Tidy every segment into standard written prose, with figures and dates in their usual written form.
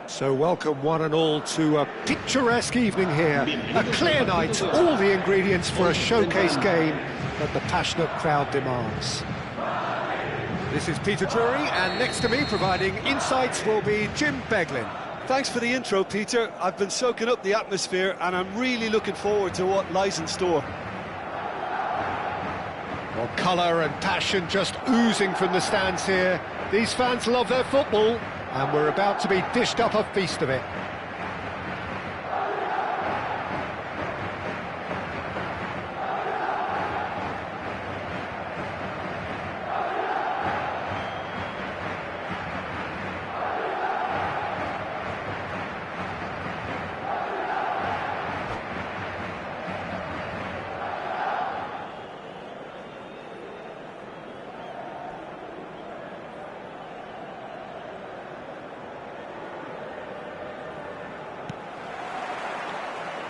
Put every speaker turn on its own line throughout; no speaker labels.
So welcome one and all to a picturesque evening here. A clear night, all the ingredients for a showcase game that the passionate crowd demands. This is Peter Drury, and next to me providing insights will be Jim Beglin.
Thanks for the intro, Peter. I've been soaking up the atmosphere and I'm really looking forward to what lies in store.
Well, colour and passion just oozing from the stands here. These fans love their football, and we're about to be dished up a feast of it.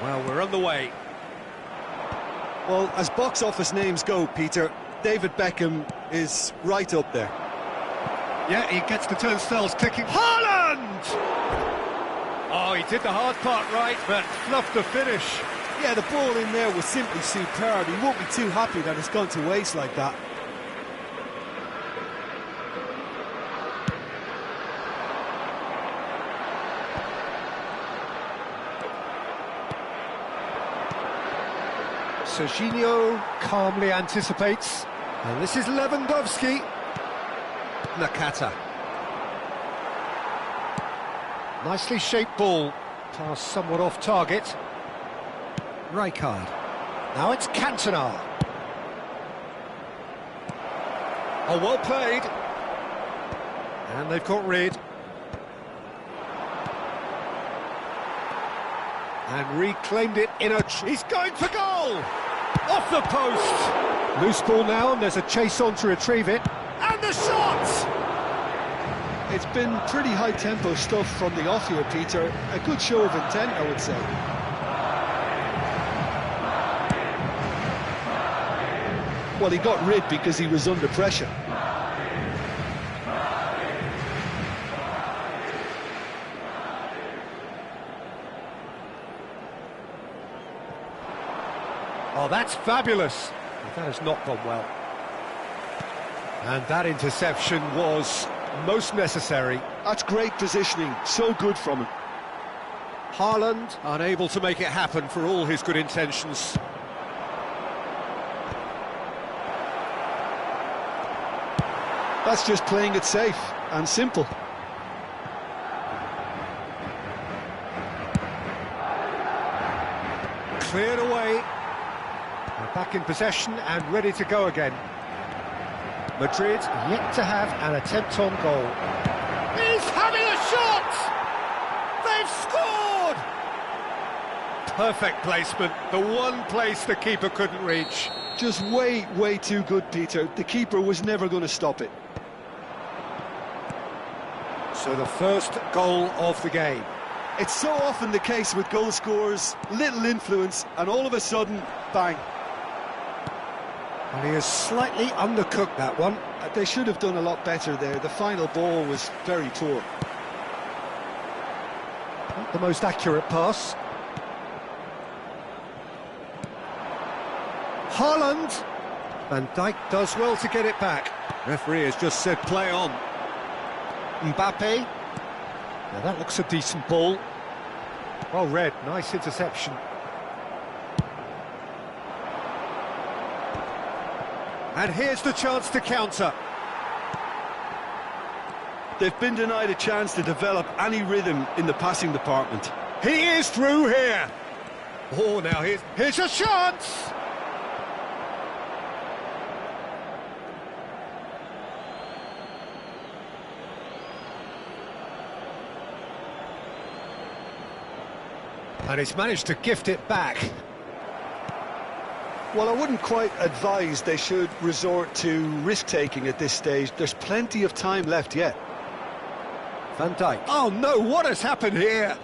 Well, we're on the way.
Well, as box office names go, Peter, David Beckham is right up there.
Yeah, he gets the turnstiles clicking. Haaland! Oh, he did the hard part right, but fluffed the finish.
Yeah, the ball in there was simply superb. He won't be too happy that it's gone to waste like that.
Serginho calmly anticipates, and this is Lewandowski. Nakata. Nicely shaped ball, pass somewhat off target. Rijkaard. Now it's Cantona. Oh, well played. And they've got rid. And reclaimed it in a... He's going for goal! Off the post! Loose ball now, and there's a chase on to retrieve it. And the shot!
It's been pretty high-tempo stuff from the off here, Peter. A good show of intent, I would say. Well, he got rid because he was under pressure.
Oh, that's fabulous. But that has not gone well. And that interception was most necessary.
That's great positioning, so good from him.
Haaland unable to make it happen for all his good intentions.
That's just playing it safe and simple.
Cleared away. They're back in possession and ready to go again. Madrid yet to have an attempt on goal. He's having a shot! They've scored! Perfect placement, the one place the keeper couldn't reach.
Just way too good, Peter. The keeper was never going to stop it.
So the first goal of the game.
It's so often the case with goal scorers, little influence, and all of a sudden, bang.
And he has slightly undercooked that one.
They should have done a lot better there. The final ball was very poor.
Not the most accurate pass. Haaland. Van Dijk does well to get it back. Referee has just said play on. Mbappe. Now that looks a decent ball. Well read, nice interception. And here's the chance to counter.
They've been denied a chance to develop any rhythm in the passing department.
He is through here. Oh, now here's a chance. And he's managed to gift it back.
Well, I wouldn't quite advise they should resort to risk-taking at this stage. There's plenty of time left yet.
Van Dijk. Oh no, what has happened here?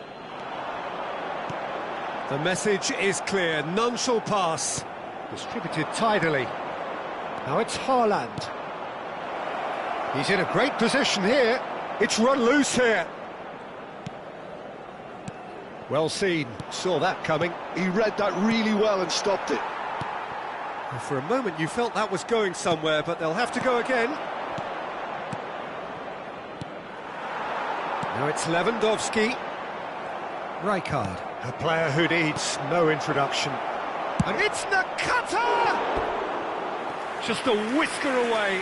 The message is clear, none shall pass. Distributed tidily. Now it's Haaland. He's in a great position here. It's run loose here. Well seen, saw that coming.
He read that really well and stopped it.
Well, for a moment you felt that was going somewhere, but they'll have to go again. Now it's Lewandowski. Rijkaard, a player who needs no introduction. And it's Nakata! Just a whisker away.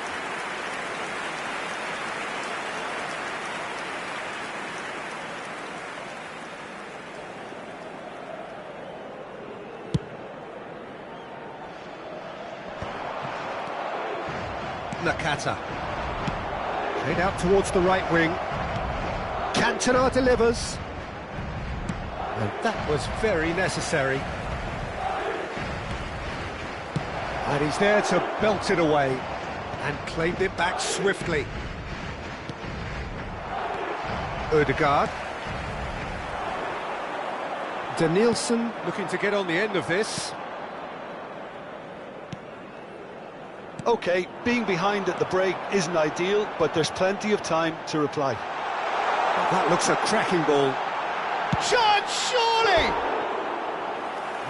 Nakata. Played out towards the right wing. Cantona delivers. And that was very necessary. And he's there to belt it away. And claimed it back swiftly. Ødegaard. Danielson looking to get on the end of this.
OK, being behind at the break isn't ideal, but there's plenty of time to reply.
That looks a cracking ball. Chance, surely!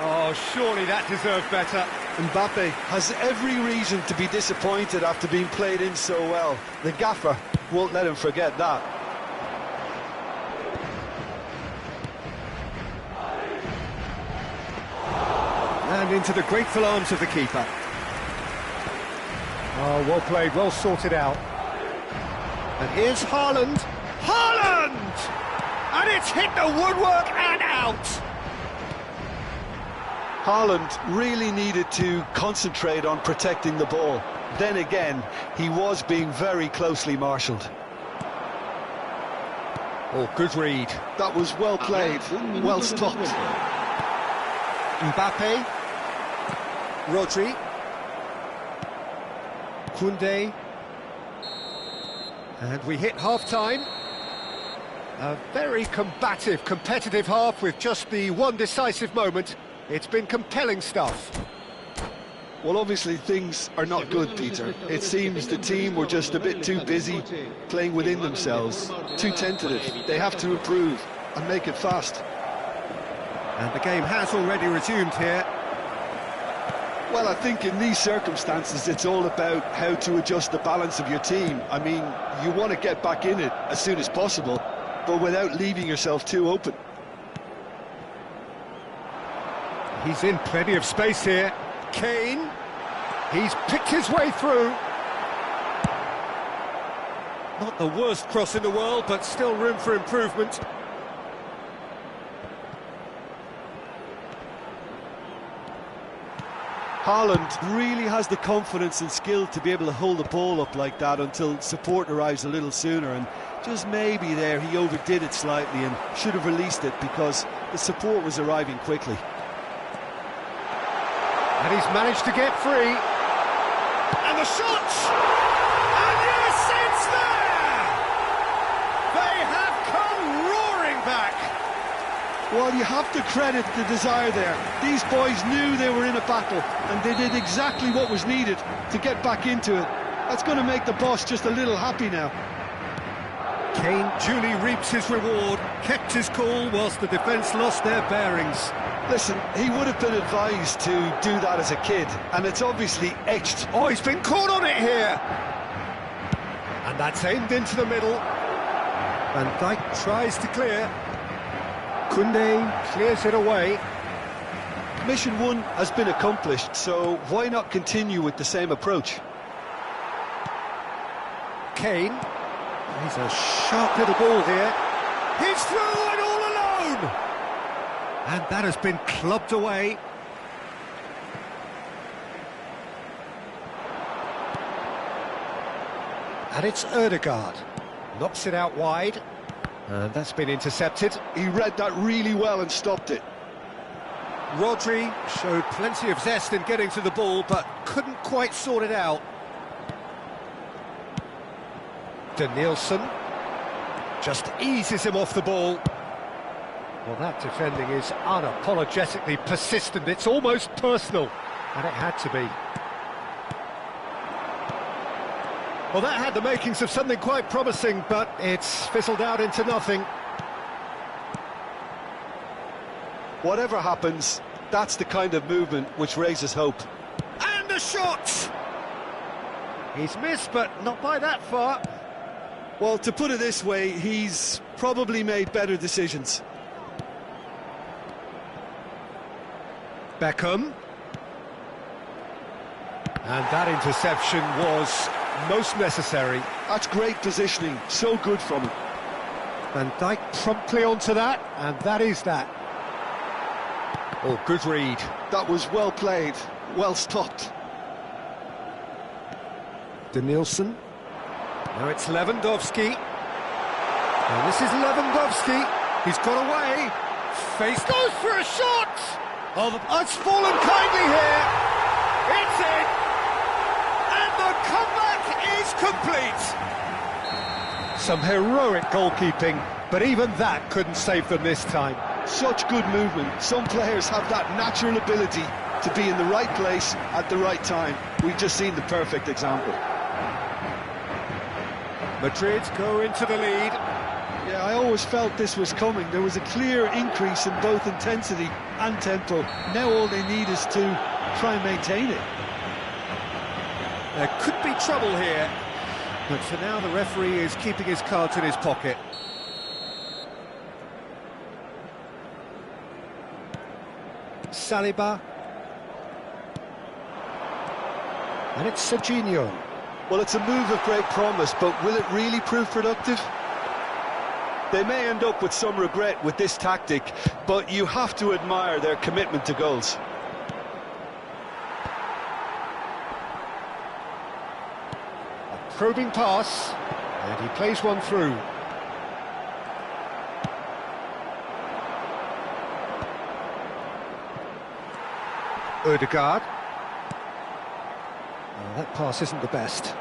Oh, surely that deserved better.
Mbappe has every reason to be disappointed after being played in so well. The gaffer won't let him forget that.
And into the grateful arms of the keeper. Oh, well played, well sorted out. And here's Haaland. Haaland! And it's hit the woodwork and out!
Haaland really needed to concentrate on protecting the ball. Then again, he was being very closely marshalled.
Oh, good read.
That was well played, well stopped.
Mbappe. Rodri. Koundé. And we hit half-time. A very combative, competitive half with just the one decisive moment. It's been compelling stuff.
Well, obviously things are not good, Peter. It seems the team were just a bit too busy playing within themselves, too tentative. They have to improve and make it fast.
And the game has already resumed here.
Well, I think in these circumstances it's all about how to adjust the balance of your team. I mean, you want to get back in it as soon as possible, but without leaving yourself too open.
He's in plenty of space here. Kane. He's picked his way through. Not the worst cross in the world, but still room for improvement.
Haaland really has the confidence and skill to be able to hold the ball up like that until support arrives a little sooner, and just maybe there he overdid it slightly and should have released it because the support was arriving quickly.
And he's managed to get free. And the shot! And yes, it's there! They have come roaring back.
Well, you have to credit the desire there. These boys knew they were in a battle, and they did exactly what was needed to get back into it. That's going to make the boss just a little happy now.
Kane duly reaps his reward, kept his cool whilst the defence lost their bearings.
Listen, he would have been advised to do that as a kid, and it's obviously etched.
Oh, he's been caught on it here! And that's aimed into the middle. Van Dijk tries to clear. Koundé clears it away.
Mission one has been accomplished, so why not continue with the same approach?
Kane. He's a sharp little ball here. He's through and all alone! And that has been clubbed away. And it's Ødegaard. Knocks it out wide. And that's been intercepted.
He read that really well and stopped it.
Rodri showed plenty of zest in getting to the ball, but couldn't quite sort it out. Danielson just eases him off the ball. Well, that defending is unapologetically persistent. It's almost personal, and it had to be. Well, that had the makings of something quite promising, but it's fizzled out into nothing.
Whatever happens, that's the kind of movement which raises hope.
And a shot! He's missed, but not by that far.
Well, to put it this way, he's probably made better decisions.
Beckham. And that interception was most necessary.
That's great positioning, so good from him.
Van Dijk promptly onto that, and that is that. Oh, good read.
That was well played, well stopped.
Danielson. Now it's Lewandowski. And this is Lewandowski. He's got away. Face goes for a shot. Oh, it's fallen kindly here. It's in. And the comeback is complete. Some heroic goalkeeping, but even that couldn't save them this time.
Such good movement. Some players have that natural ability to be in the right place at the right time. We've just seen the perfect example.
Madrid go into the lead.
Yeah, I always felt this was coming. There was a clear increase in both intensity and tempo. Now all they need is to try and maintain it.
There could be trouble here, but for now the referee is keeping his cards in his pocket. Saliba. And it's Serginho.
Well, it's a move of great promise, but will it really prove productive? They may end up with some regret with this tactic, but you have to admire their commitment to goals.
A probing pass, and he plays one through. Ødegaard. Oh, that pass isn't the best.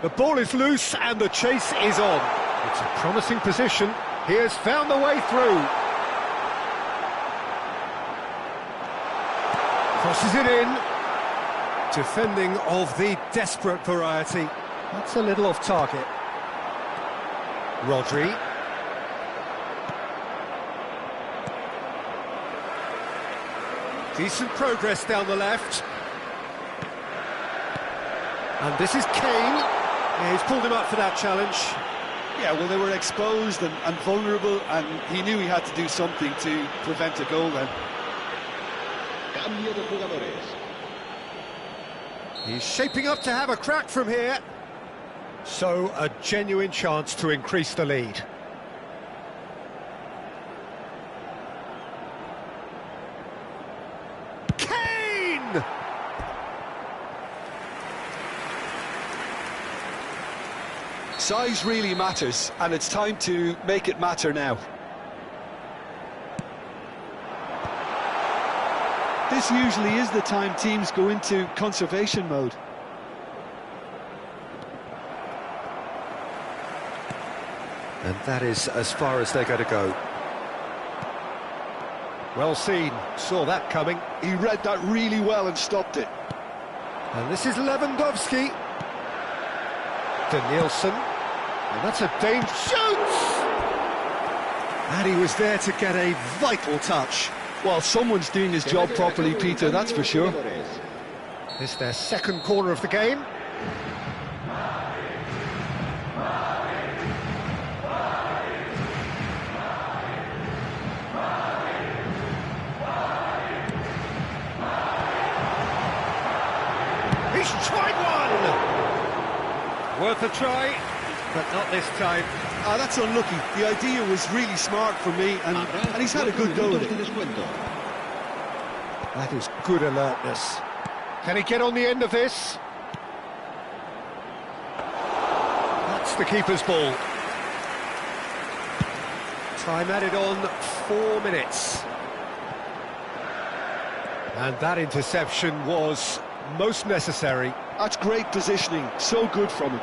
The ball is loose and the chase is on. It's a promising position. He has found the way through. Crosses it in. Defending of the desperate variety. That's a little off target. Rodri. Decent progress down the left. And this is Kane. Yeah, he's pulled him up for that challenge.
Yeah, well, they were exposed and vulnerable, and he knew he had to do something to prevent a goal then.
He's shaping up to have a crack from here. So, a genuine chance to increase the lead. Kane!
Size really matters, and it's time to make it matter now. This usually is the time teams go into conservation mode.
And that is as far as they're going to go. Well seen, saw that coming.
He read that really well and stopped it.
And this is Lewandowski. Danielson. And that's a danger. Shoots! And he was there to get a vital touch.
Well, someone's doing his job properly, Peter, that's for sure.
This is their second corner of the game. He's tried one! Worth a try, but not this time.
That's unlucky. The idea was really smart for me, and he's had a good go at it.
That is good alertness. Can he get on the end of this? That's the keeper's ball. Time added on 4 minutes. And that interception was most necessary.
That's great positioning, so good from him.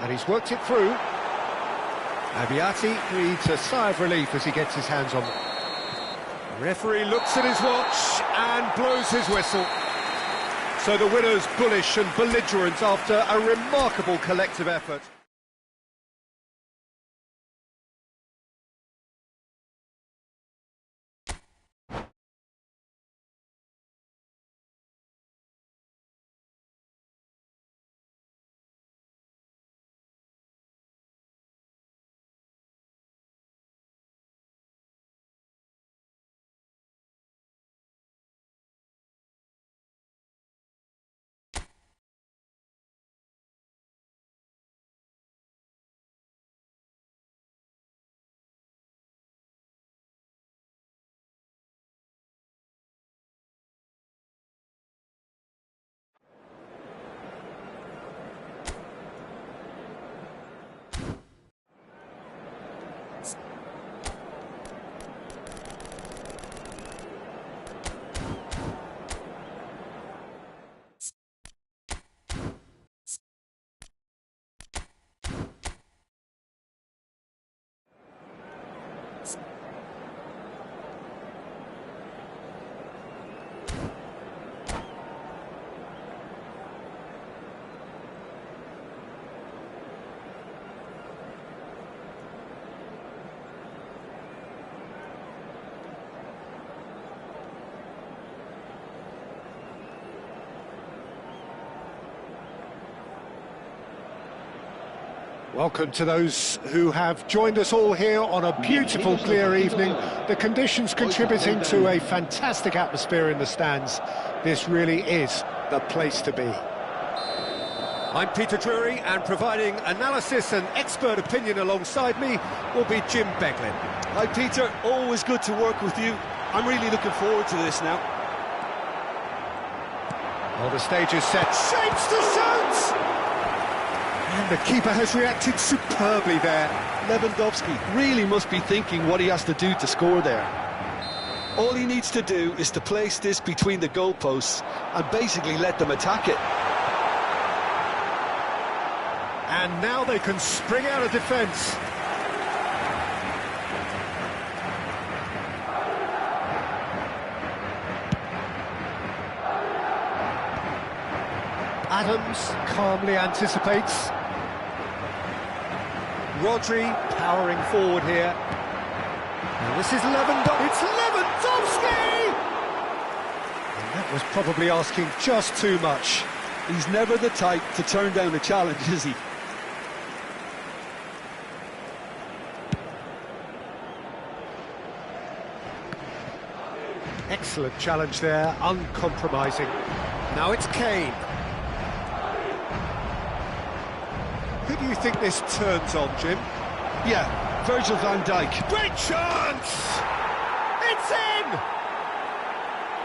And he's worked it through. Abiati breathes a sigh of relief as he gets his hands on it. The referee looks at his watch and blows his whistle. So the winner's bullish and belligerent after a remarkable collective effort. Welcome to those who have joined us all here on a beautiful, clear evening. The conditions contributing to a fantastic atmosphere in the stands. This really is the place to be. I'm Peter Drury, and providing analysis and expert opinion alongside me will be Jim Beglin.
Hi Peter, always good to work with you. I'm really looking forward to this now.
Well, the stage is set. Shapes to shoot! And the keeper has reacted superbly there.
Lewandowski really must be thinking what he has to do to score there. All he needs to do is to place this between the goalposts and basically let them attack it.
And now they can spring out of defence. Adams calmly anticipates. Rodri powering forward here. And this is Lewandowski. It's Lewandowski! And that was probably asking just too much.
He's never the type to turn down a challenge, is he?
Excellent challenge there, uncompromising. Now it's Kane. Who do you think this turns on, Jim?
Yeah, Virgil van Dijk.
Great chance! It's in!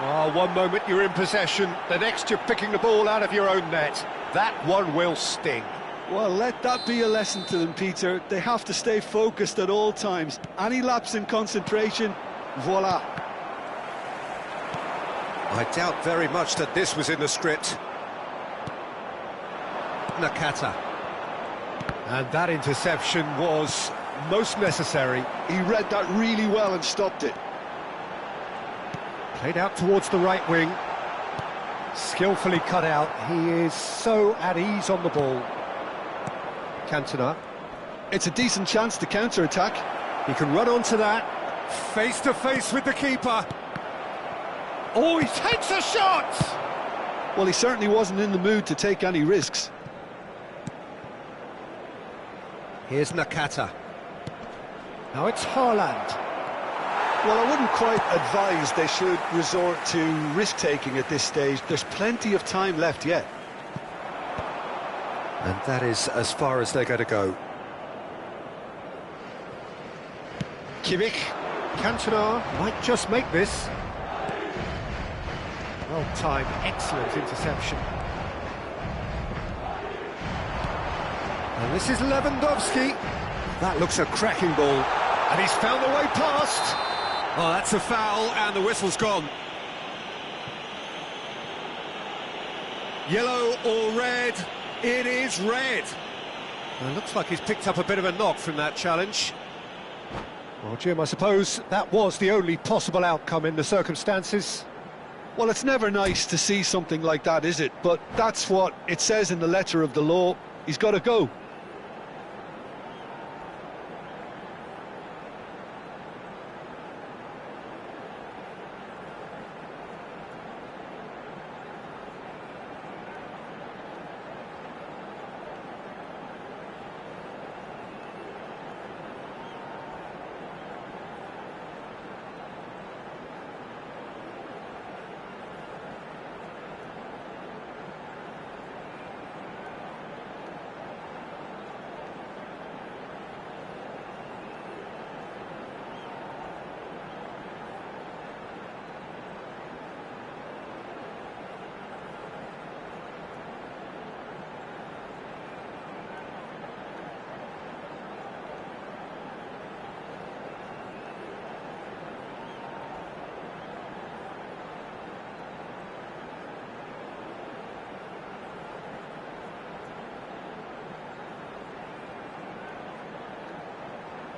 Oh, one moment you're in possession, the next you're picking the ball out of your own net. That one will sting.
Well, let that be a lesson to them, Peter. They have to stay focused at all times. Any lapse in concentration, voila.
I doubt very much that this was in the script. Nakata. And that interception was most necessary.
He read that really well and stopped it.
Played out towards the right wing. Skillfully cut out. He is so at ease on the ball. Cantona.
It's a decent chance to counter-attack.
He can run onto that. Face to face with the keeper. Oh, he takes a shot!
Well, he certainly wasn't in the mood to take any risks.
Here's Nakata. Now it's Haaland.
Well, I wouldn't quite advise they should resort to risk-taking at this stage. There's plenty of time left yet.
And that is as far as they're going to go. Kimmich. Cantona might just make this. Well timed, excellent interception. And this is Lewandowski. That looks a cracking ball. And he's found the way past. Oh, that's a foul, and the whistle's gone. Yellow or red? It is red. Well, it looks like he's picked up a bit of a knock from that challenge. Well, Jim, I suppose that was the only possible outcome in the circumstances.
Well, it's never nice to see something like that, is it? But that's what it says in the letter of the law. He's got to go.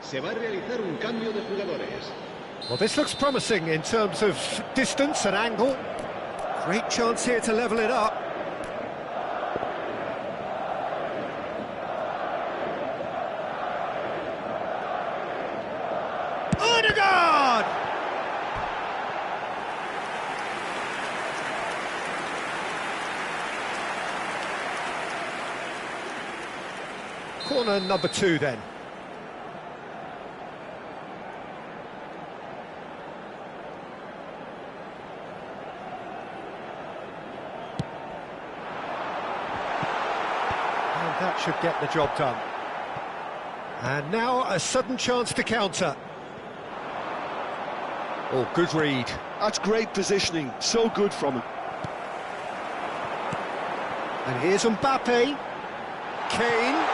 Se va a realizar un cambio de jugadores.
Well, this looks promising in terms of distance and angle. Great chance here to level it up. Odegaard! corner number 2 then. And that should get the job done. And now a sudden chance to counter. Oh, good read.
That's great positioning, so good from him.
And here's Mbappe. Kane.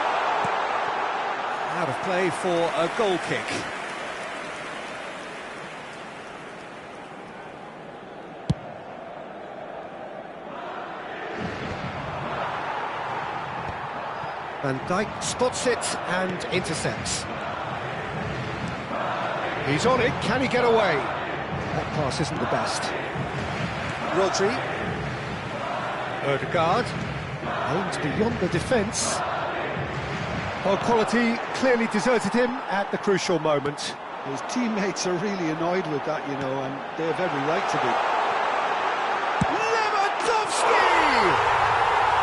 Out of play for a goal kick. Van Dijk spots it and intercepts. He's on it, can he get away? That pass isn't the best. Rodri. Ødegaard. Aims beyond the defence. Well, quality clearly deserted him at the crucial moment.
His teammates are really annoyed with that, you know, and they have every right to be.
Lewandowski!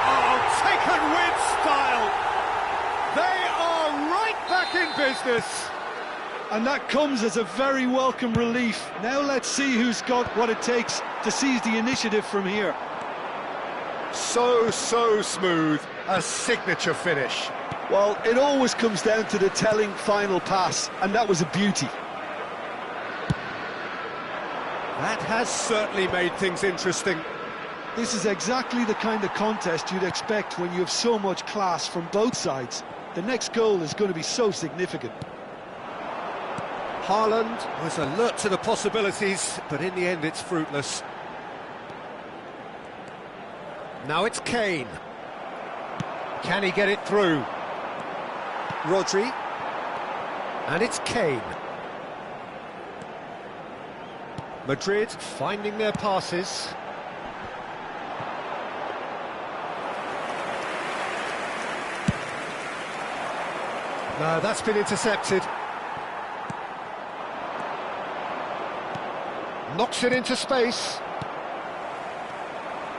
Oh, taken with style! They are right back in business!
And that comes as a very welcome relief. Now let's see who's got what it takes to seize the initiative from here.
So smooth. A signature finish.
Well, it always comes down to the telling final pass, and that was a beauty.
That has certainly made things interesting.
This is exactly the kind of contest you'd expect when you have so much class from both sides. The next goal is going to be so significant.
Haaland was alert to the possibilities, but in the end it's fruitless. Now it's Kane. Can he get it through? Rodri. And it's Kane. Madrid finding their passes. No, that's been intercepted. Knocks it into space.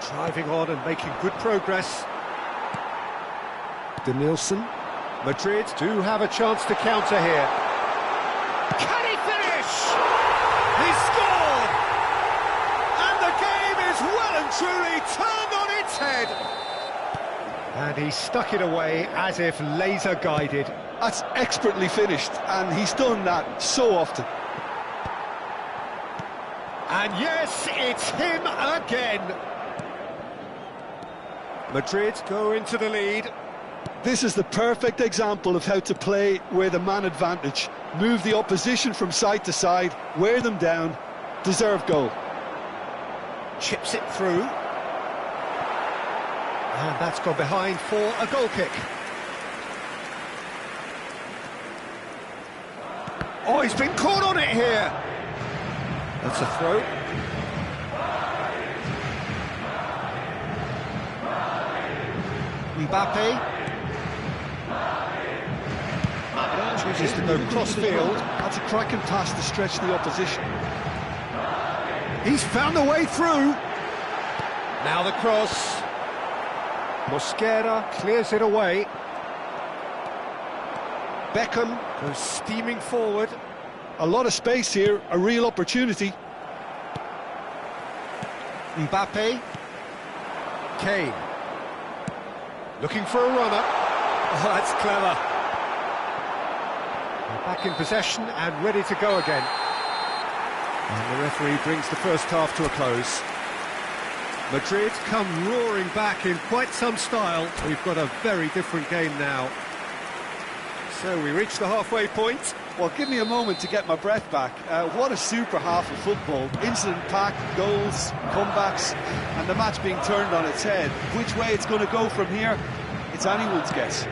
Driving on and making good progress. Denilson. Madrid do have a chance to counter here. Can he finish? He scored! And the game is well and truly turned on its head. And he stuck it away as if laser guided.
That's expertly finished, and he's done that so often.
And yes, it's him again. Madrid go into the lead.
This is the perfect example of how to play with a man advantage. Move the opposition from side to side, wear them down, deserve goal.
Chips it through. And that's gone behind for a goal kick. Oh, he's been caught on it here. That's a throw. Mbappe. Chooses to go cross-field.
That's a cracking pass to stretch the opposition.
He's found a way through. Now the cross. Mosquera clears it away. Beckham goes steaming forward.
A lot of space here, a real opportunity.
Mbappe. Kane. Looking for a runner. Oh, that's clever. They're back in possession and ready to go again. And the referee brings the first half to a close. Madrid come roaring back in quite some style. We've got a very different game now. So we reach the halfway point.
Well, give me a moment to get my breath back. What a super half of football. Incident-packed, goals, comebacks, and the match being turned on its head. Which way it's going to go from here, it's anyone's guess.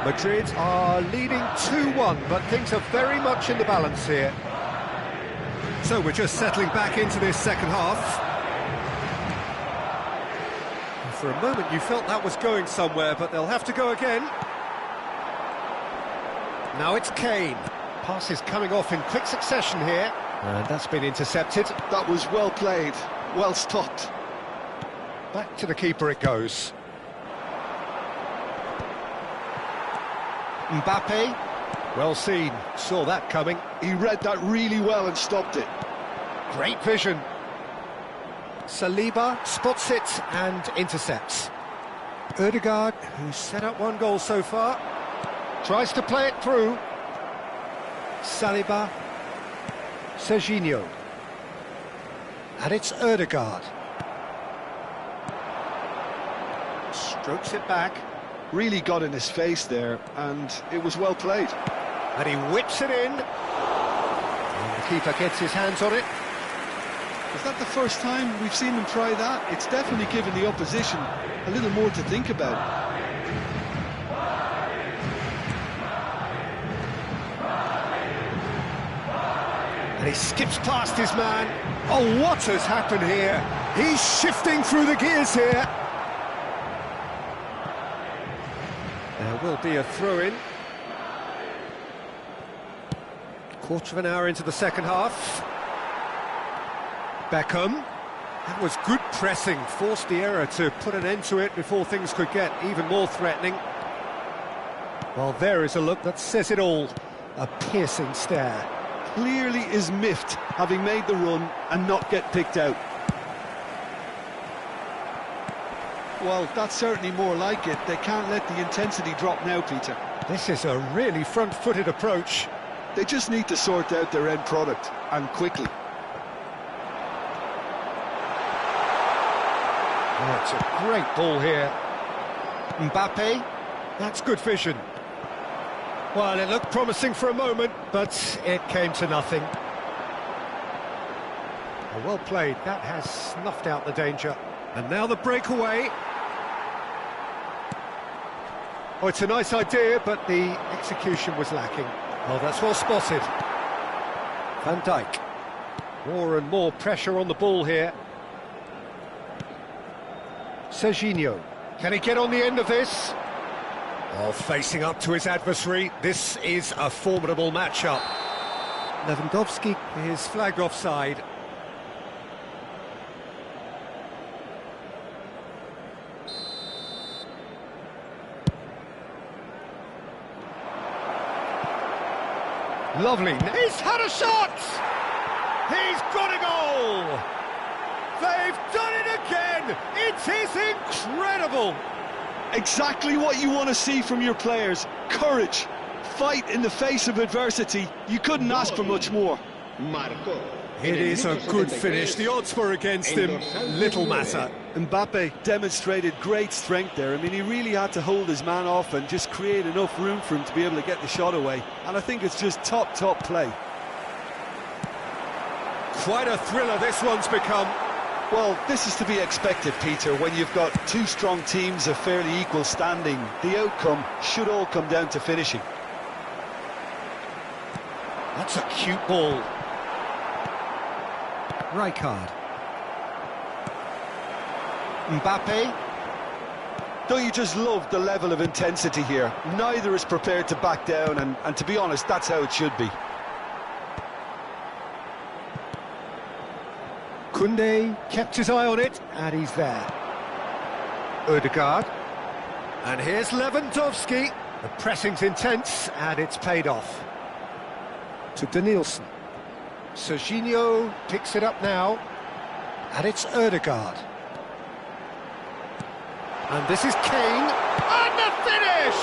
Madrid are leading 2-1, but things are very much in the balance here. So we're just settling back into this second half. For a moment you felt that was going somewhere, but they'll have to go again. Now it's Kane. Pass is coming off in quick succession here. And that's been intercepted.
That was well played, well stopped.
Back to the keeper it goes. Mbappe, well seen, saw that coming.
He read that really well and stopped it.
Great vision. Saliba spots it and intercepts. Ødegaard, who's set up one goal so far, tries to play it through. Saliba, Serginho, and it's Ødegaard. Strokes it back.
Really got in his face there, and it was well played.
And he whips it in. And the keeper gets his hands on it.
Is that the first time we've seen him try that? It's definitely given the opposition a little more to think about.
And he skips past his man. Oh, what has happened here? He's shifting through the gears here. There will be a throw-in. Quarter of an hour into the second half. Beckham. That was good pressing, forced the error to put an end to it before things could get even more threatening. Well, there is a look that says it all. A piercing stare.
Clearly is miffed, having made the run and not get picked out. Well, that's certainly more like it. They can't let the intensity drop now, Peter.
This is a really front-footed approach.
They just need to sort out their end product, and quickly.
Oh, it's a great ball here. Mbappe, that's good vision. Well, it looked promising for a moment, but it came to nothing. Oh, well played, that has snuffed out the danger. And now the breakaway. Oh, it's a nice idea, but the execution was lacking. Oh, that's well spotted. Van Dijk. More and more pressure on the ball here. Serginho. Can he get on the end of this? Oh, facing up to his adversary. This is a formidable matchup. Lewandowski is flagged offside. Lovely. He's had a shot! He's got a goal! They've done it again! It is incredible!
Exactly what you want to see from your players. Courage. Fight in the face of adversity. You couldn't ask for much more.
Marcó.
It is a good finish. The odds were against him. Little matter.
Mbappe demonstrated great strength there. I mean, he really had to hold his man off and just create enough room for him to be able to get the shot away. And I think it's just top play.
Quite a thriller this one's become.
Well, this is to be expected, Peter. When you've got two strong teams of fairly equal standing, the outcome should all come down to finishing.
That's a cute ball. Rijkaard. Mbappe.
Don't you just love the level of intensity here? Neither is prepared to back down, and to be honest, that's how it should be.
Koundé kept his eye on it, and he's there. Ødegaard. And here's Lewandowski. The pressing's intense, and it's paid off. To Danielson. Serginho picks it up now, and it's Ødegaard. And this is Kane, and the finish!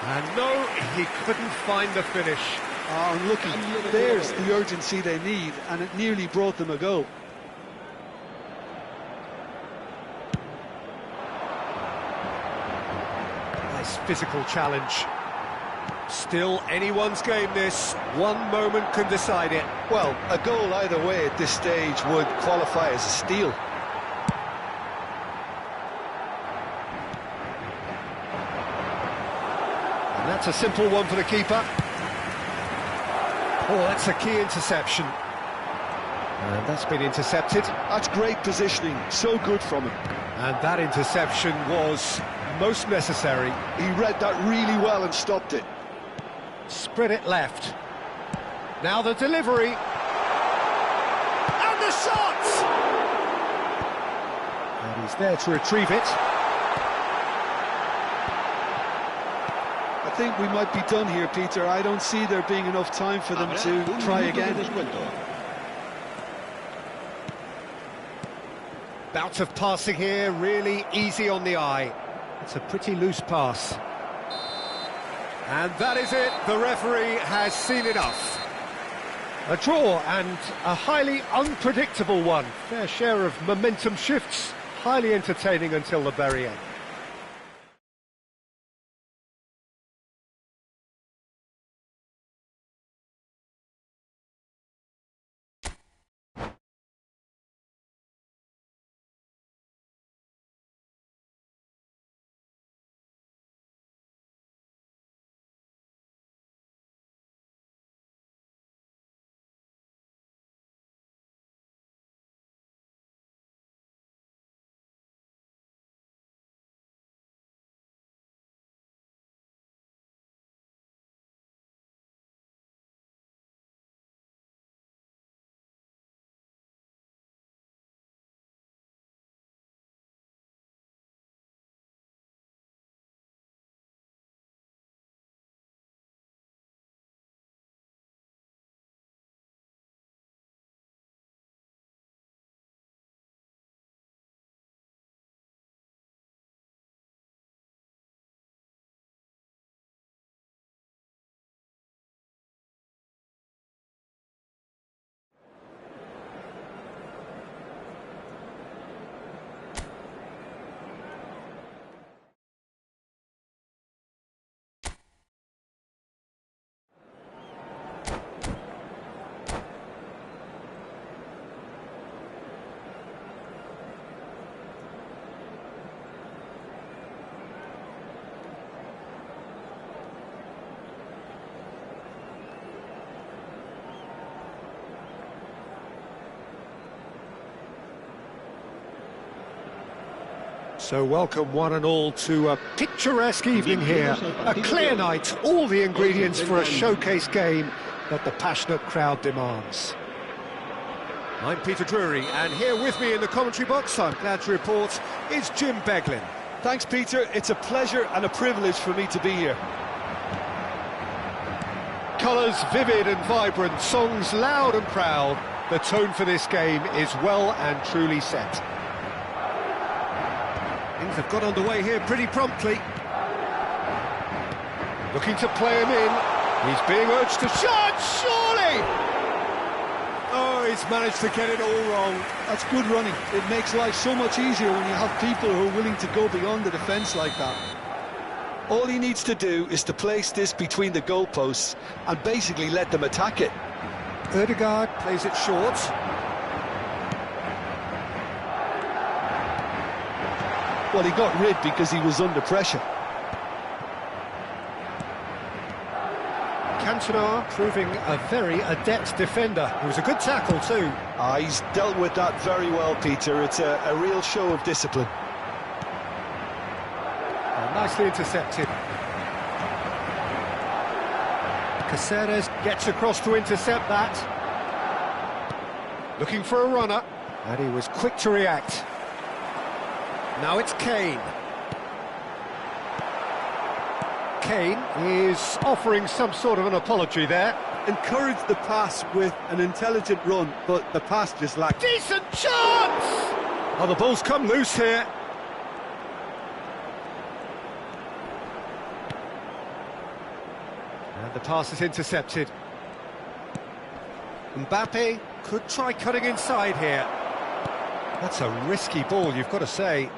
And no, he couldn't find the finish.
Oh, and look, there's the urgency they need, and it nearly brought them a goal.
Nice physical challenge. Still anyone's game this. One moment can decide it.
Well, a goal either way at this stage would qualify as a steal.
And that's a simple one for the keeper. Oh, that's a key interception. And that's been intercepted.
That's great positioning, so good from him.
And that interception was most necessary.
He read that really well and stopped it.
Spread it left. Now the delivery. And the shot! And he's there to retrieve it.
think we might be done here, Peter. I don't see there being enough time for them to try again.
Bout of passing here, really easy on the eye. It's a pretty loose pass. And that is it, the referee has seen enough. A draw, and a highly unpredictable one. Fair share of momentum shifts, highly entertaining until the very end. So welcome one and all to a picturesque evening here, a clear night, all the ingredients for a showcase game that the passionate crowd demands. I'm Peter Drury, and here with me in the commentary box, I'm glad to report, is Jim Beglin.
Thanks, Peter. It's a pleasure and a privilege for me to be here.
Colours vivid and vibrant, songs loud and proud. The tone for this game is well and truly set. Things have got underway here pretty promptly. Looking to play him in. He's being urged to shot, surely! Oh, he's managed to get it all wrong.
That's good running. It makes life so much easier when you have people who are willing to go beyond the defence like that. All he needs to do is to place this between the goalposts and basically let them attack it.
Ødegaard plays it short.
Well, he got rid because he was under pressure.
Cantona proving a very adept defender. It was a good tackle too.
He's dealt with that very well, Peter. It's a real show of discipline.
Nicely intercepted. Caceres gets across to intercept that. Looking for a runner, and he was quick to react. Now it's Kane. Kane is offering some sort of an apology there.
Encouraged the pass with an intelligent run, but the pass just lacked.
Decent chance! Oh, the ball's come loose here. And the pass is intercepted. Mbappe could try cutting inside here. That's a risky ball, you've got to say.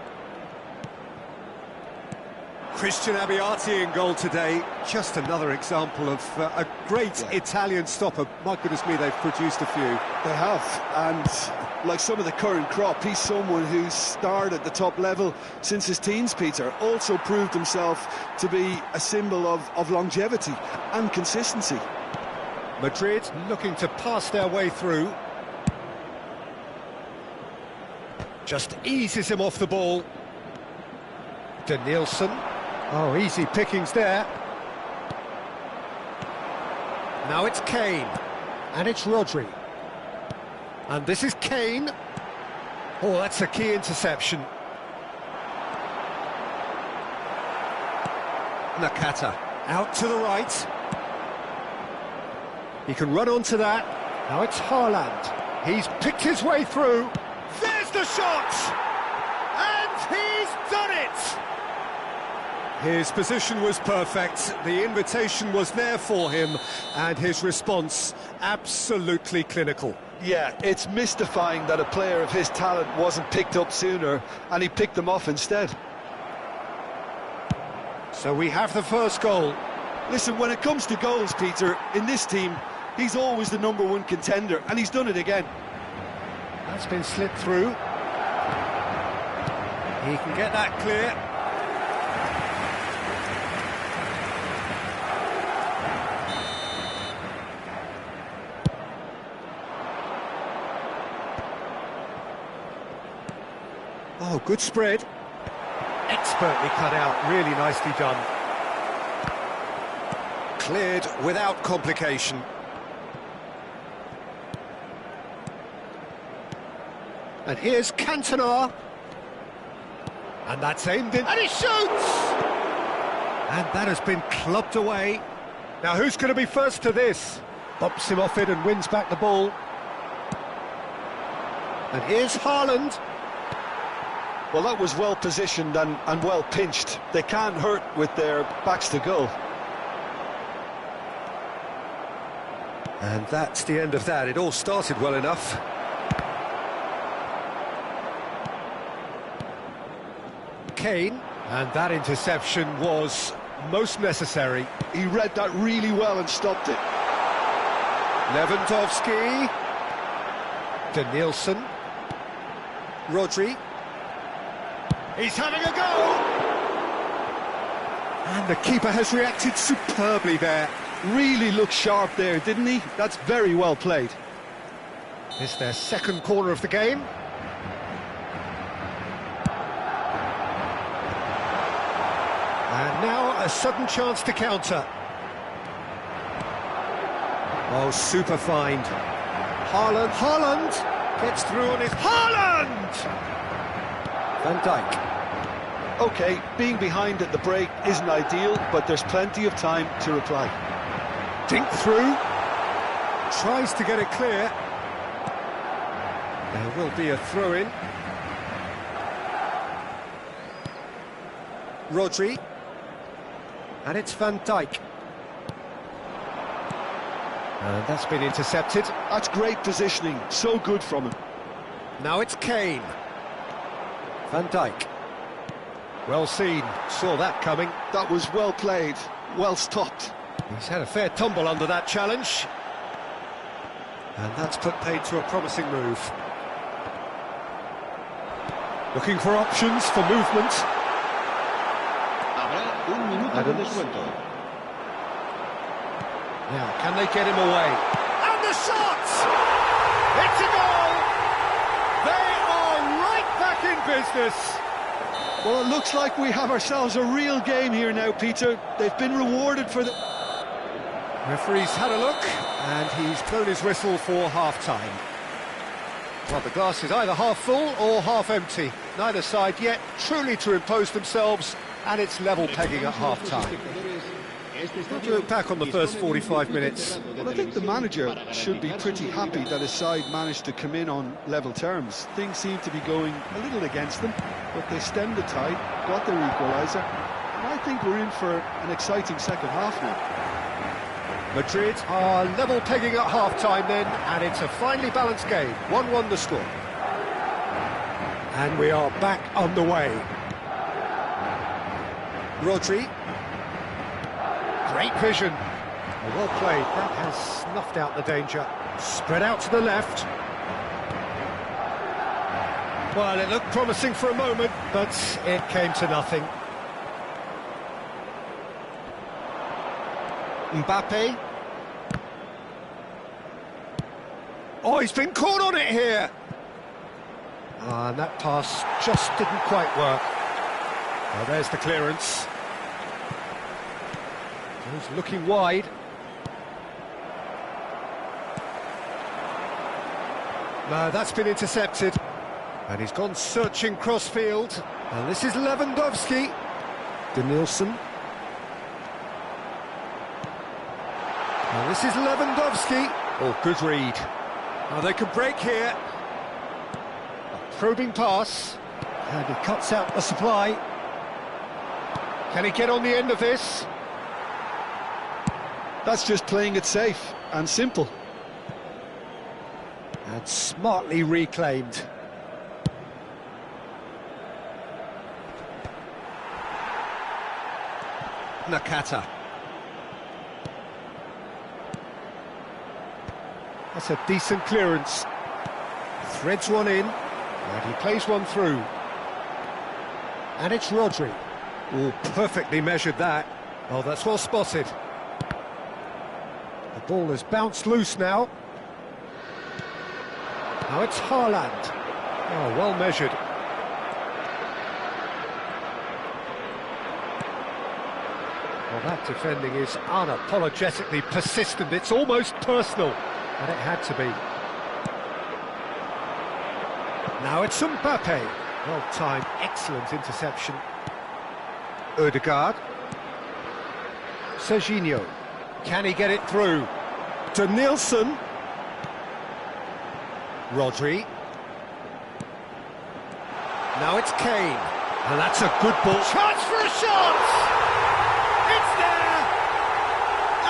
Christian Abbiati in goal today. Just another example of a great Italian stopper. My goodness me, they've produced a few.
They have, and like some of the current crop, he's someone who's starred at the top level since his teens, Peter. Also proved himself to be a symbol of longevity and consistency.
Madrid looking to pass their way through. Just eases him off the ball. Danielson. Oh, easy pickings there. Now it's Kane. And it's Rodri. And this is Kane. Oh, that's a key interception. Nakata. Out to the right. He can run onto that. Now it's Haaland. He's picked his way through. There's the shot! And he's done it! His position was perfect. The invitation was there for him, and his response absolutely clinical.
Yeah, it's mystifying that a player of his talent wasn't picked up sooner, and he picked them off instead.
So we have the first goal.
Listen, when it comes to goals, Peter, in this team, he's always the #1 contender, and he's done it again.
That's been slipped through. He can get that clear. Oh, good spread. Expertly cut out, really nicely done. Cleared without complication. And here's Cantona. And that's aimed in, and he shoots! And that has been clubbed away. Now who's going to be first to this? Bumps him off it and wins back the ball. And here's Haaland.
Well, that was well positioned and well pinched. They can't hurt with their backs to goal.
And that's the end of that. It all started well enough. Kane, and that interception was most necessary.
He read that really well and stopped it.
Lewandowski. Danielson. Rodri. He's having a go! And the keeper has reacted superbly there.
Really looked sharp there, didn't he? That's very well played.
It's their second corner of the game. And now a sudden chance to counter. Oh, super find. Haaland gets through on his... Haaland! Van Dijk.
OK, being behind at the break isn't ideal, but there's plenty of time to reply.
Dink through. Tries to get it clear. There will be a throw-in. Rodri. And it's Van Dijk. And that's been intercepted.
That's great positioning, so good from him.
Now it's Kane. Van Dijk. Well seen, saw that coming.
That was well played, well stopped.
He's had a fair tumble under that challenge. And that's put paid to a promising move. Looking for options for movement.
Habrá un minuto de descuento.
Now, can they get him away? And the shot! It's a goal! They are right back in business.
Well, it looks like we have ourselves a real game here now, Peter. They've been rewarded for the...
Referee's had a look, and he's blown his whistle for half-time. Well, the glass is either half full or half empty. Neither side yet truly to impose themselves, and it's level pegging at half-time. What do you look back on the first 45 minutes?
Well, I think the manager should be pretty happy that his side managed to come in on level terms. Things seem to be going a little against them, but they stemmed the tide, got their equaliser, and I think we're in for an exciting second half now.
Madrid are level pegging at half-time then, and it's a finely balanced game. 1-1 the score. And we are back on the way. Rodri. Great vision. Well played. That has snuffed out the danger. Spread out to the left. Well, it looked promising for a moment, but it came to nothing. Mbappe. Oh, he's been caught on it here. And that pass just didn't quite work. Well, there's the clearance. He's looking wide. No, that's been intercepted. And he's gone searching cross-field. And this is Lewandowski. Danielson. Well, this is Lewandowski. Oh, good read. Oh, they can break here. A probing pass. And he cuts out the supply. Can he get on the end of this?
That's just playing it safe and simple.
And smartly reclaimed. Nakata. That's a decent clearance. Threads one in, and he plays one through. And it's Rodri. Oh, perfectly measured that. Oh, that's well spotted. The ball has bounced loose now. Now it's Haaland. Oh, well measured. Well, that defending is unapologetically persistent. It's almost personal, and it had to be. Now it's Mbappe. Well timed, excellent interception. Ødegaard. Serginho. Can he get it through? To Nielsen. Rodri. Now it's Kane. And that's a good ball. Chance for a shot! It's there!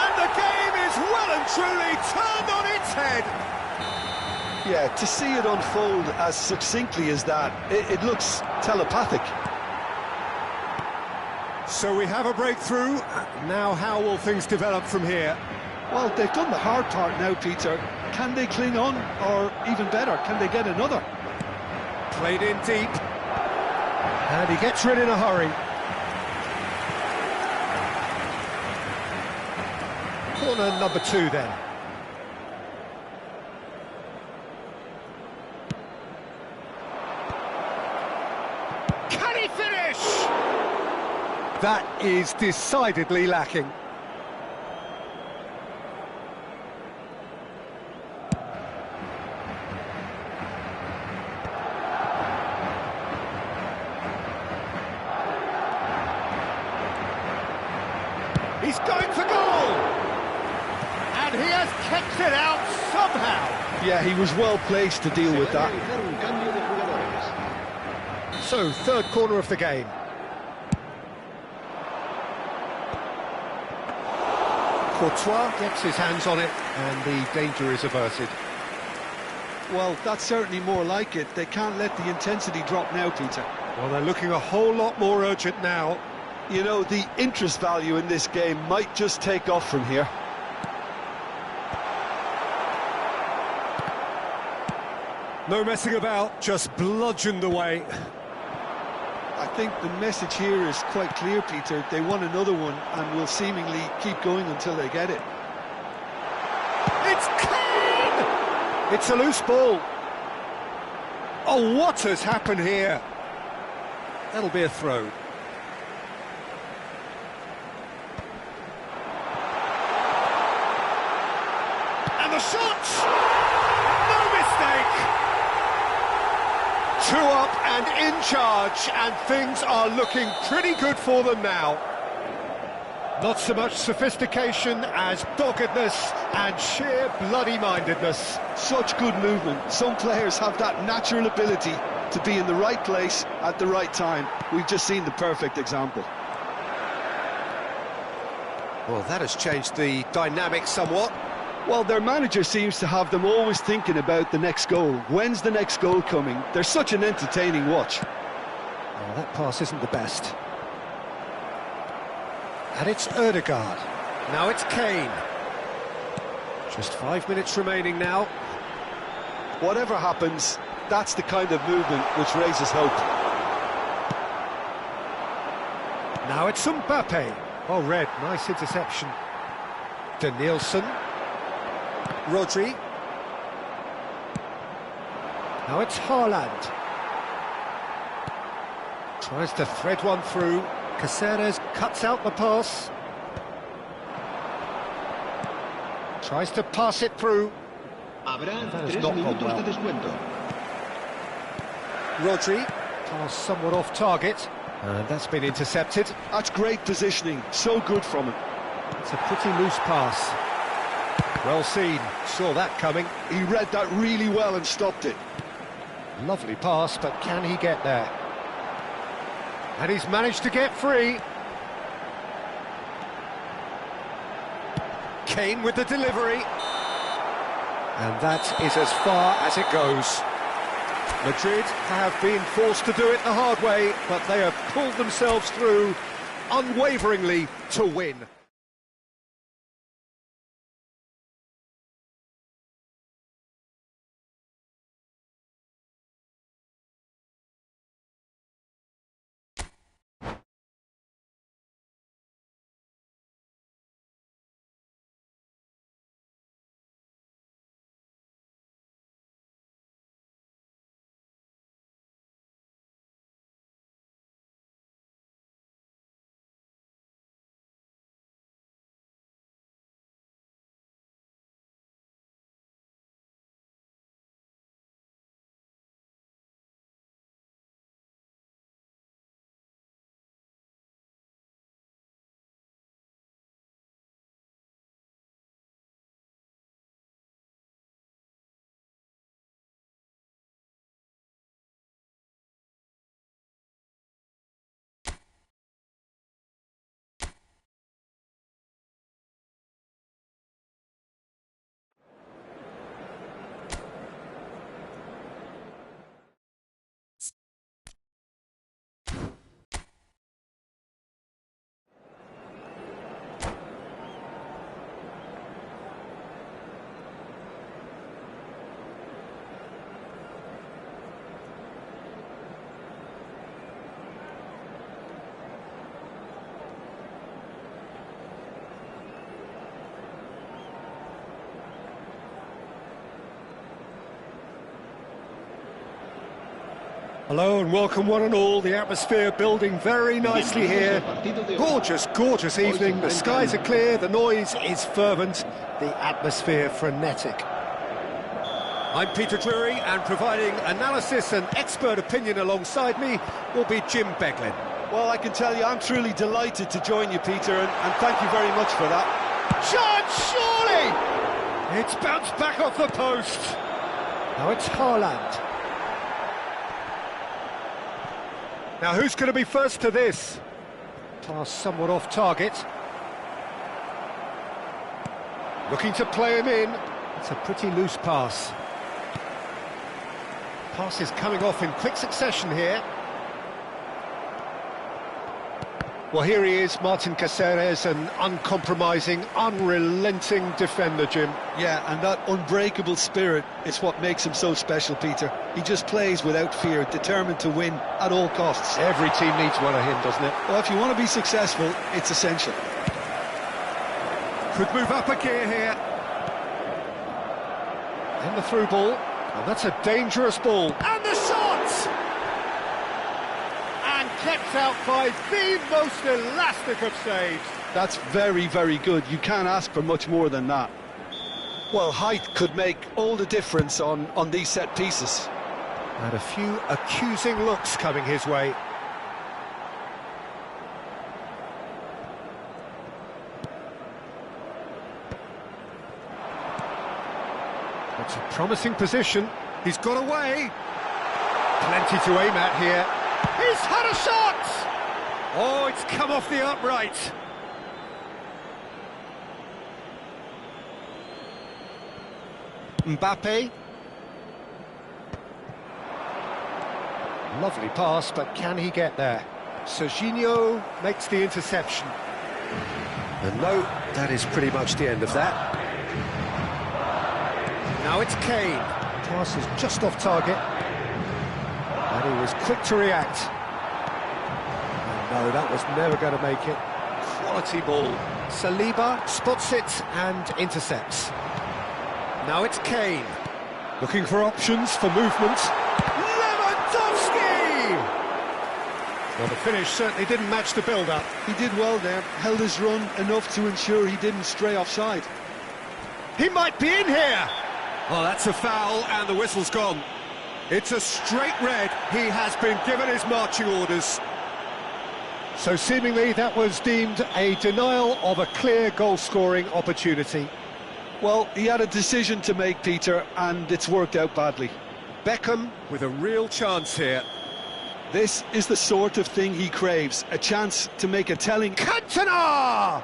And the game is well and truly turned on its head.
Yeah, to see it unfold as succinctly as that, it looks telepathic.
So we have a breakthrough. Now how will things develop from here?
Well, they've done the hard part now, Peter. Can they cling on, or even better, can they get another?
Played in deep. And he gets rid in a hurry. Corner number 2 then. Can he finish? That is decidedly lacking. He's going for goal! And he has kept it out somehow!
Yeah, he was well placed to deal with that.
So, third corner of the game. Courtois gets his hands on it, and the danger is averted.
Well, that's certainly more like it. They can't let the intensity drop now, Peter.
Well, they're looking a whole lot more urgent now.
You know, the interest value in this game might just take off from here.
No messing about, just bludgeoned away.
I think the message here is quite clear, Peter. They want another one and will seemingly keep going until they get it.
It's Kane! It's a loose ball. Oh, what has happened here? That'll be a throw. And the shot! No mistake! 2 up and in charge, and things are looking pretty good for them now. Not so much sophistication as doggedness and sheer bloody-mindedness.
Such good movement. Some players have that natural ability to be in the right place at the right time. We've just seen the perfect example.
Well, that has changed the dynamic somewhat.
Well, their manager seems to have them always thinking about the next goal. When's the next goal coming? They're such an entertaining watch.
Oh, that pass isn't the best. And it's Ødegaard. Now it's Kane. Just 5 minutes remaining now.
Whatever happens, that's the kind of movement which raises hope.
Now it's Mbappe. Oh, red, nice interception. De Nielsen. Rodri. Now it's Haaland. Tries to thread one through. Caceres cuts out the pass. Tries to pass it through. That has not gone well. Rodri. Pass somewhat off target. And that's been intercepted.
That's great positioning. So good from him.
It's a pretty loose pass. Well seen, saw that coming.
He read that really well and stopped it.
Lovely pass, but can he get there? And he's managed to get free. Kane with the delivery. And that is as far as it goes. Madrid have been forced to do it the hard way, but they have pulled themselves through unwaveringly to win. Hello and welcome one and all. The atmosphere building very nicely here. Gorgeous, gorgeous evening. The skies are clear, the noise is fervent, the atmosphere frenetic. I'm Peter Drury, and providing analysis and expert opinion alongside me will be Jim Beglin.
Well, I can tell you I'm truly delighted to join you, Peter, and thank you very much for that.
Chance, surely! It's bounced back off the post. Now it's Haaland. Now, who's going to be first to this? Pass somewhat off target. Looking to play him in. It's a pretty loose pass. Pass is coming off in quick succession here. Well, here he is, Martin Caceres, an uncompromising, unrelenting defender, Jim.
Yeah, and that unbreakable spirit is what makes him so special, Peter. He just plays without fear, determined to win at all costs.
Every team needs one of him, doesn't it?
Well, if you want to be successful, it's essential.
Could move up a gear here. And the through ball. And that's a dangerous ball. And the shot! And kept out by the most elastic of saves.
That's very, very good. You can't ask for much more than that. Well, height could make all the difference on these set pieces.
And a few accusing looks coming his way. It's a promising position. He's got away. Plenty to aim at here. He's had a shot! Oh, it's come off the upright. Mbappe. Lovely pass, but can he get there? Serginho makes the interception. And no, that is pretty much the end of that. Now it's Kane. Pass is just off target. And he was quick to react. And no, that was never going to make it. Quality ball. Saliba spots it and intercepts. Now it's Kane. Looking for options for movement. Lewandowski! Well, the finish certainly didn't match the build-up.
He did well there, held his run enough to ensure he didn't stray offside.
He might be in here! Well, that's a foul, and the whistle's gone. It's a straight red. He has been given his marching orders. So seemingly that was deemed a denial of a clear goal-scoring opportunity.
Well, he had a decision to make, Peter, and it's worked out badly.
Beckham with a real chance here.
This is the sort of thing he craves, a chance to make a telling...
Cantona!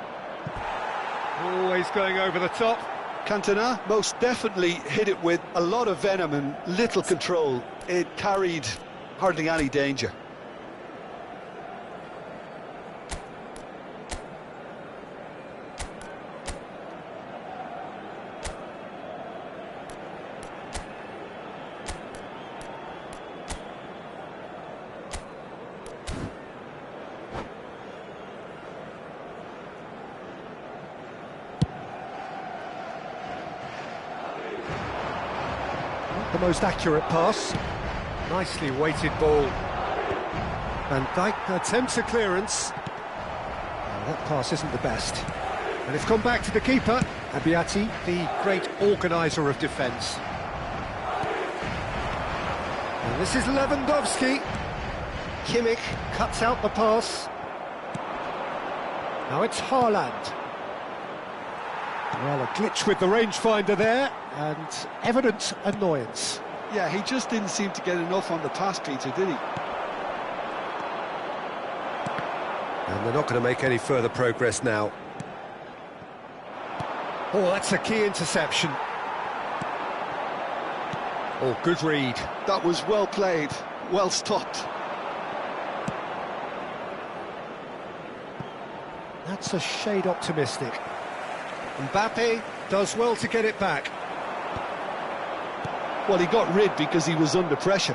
Always going over the top.
Cantona most definitely hit it with a lot of venom and little control. It carried hardly any danger.
The most accurate pass. Nicely weighted ball. Van Dijk attempts a clearance. That pass isn't the best. And it's gone back to the keeper, Abiati, the great organiser of defence. And this is Lewandowski. Kimmich cuts out the pass. Now it's Haaland. Well, a glitch with the rangefinder there, and evident annoyance.
Yeah, he just didn't seem to get enough on the pass, Peter, did he?
And they're not going to make any further progress now. Oh, that's a key interception. Oh, good read.
That was well played, well stopped.
That's a shade optimistic. Mbappe does well to get it back.
Well, he got rid because he was under pressure.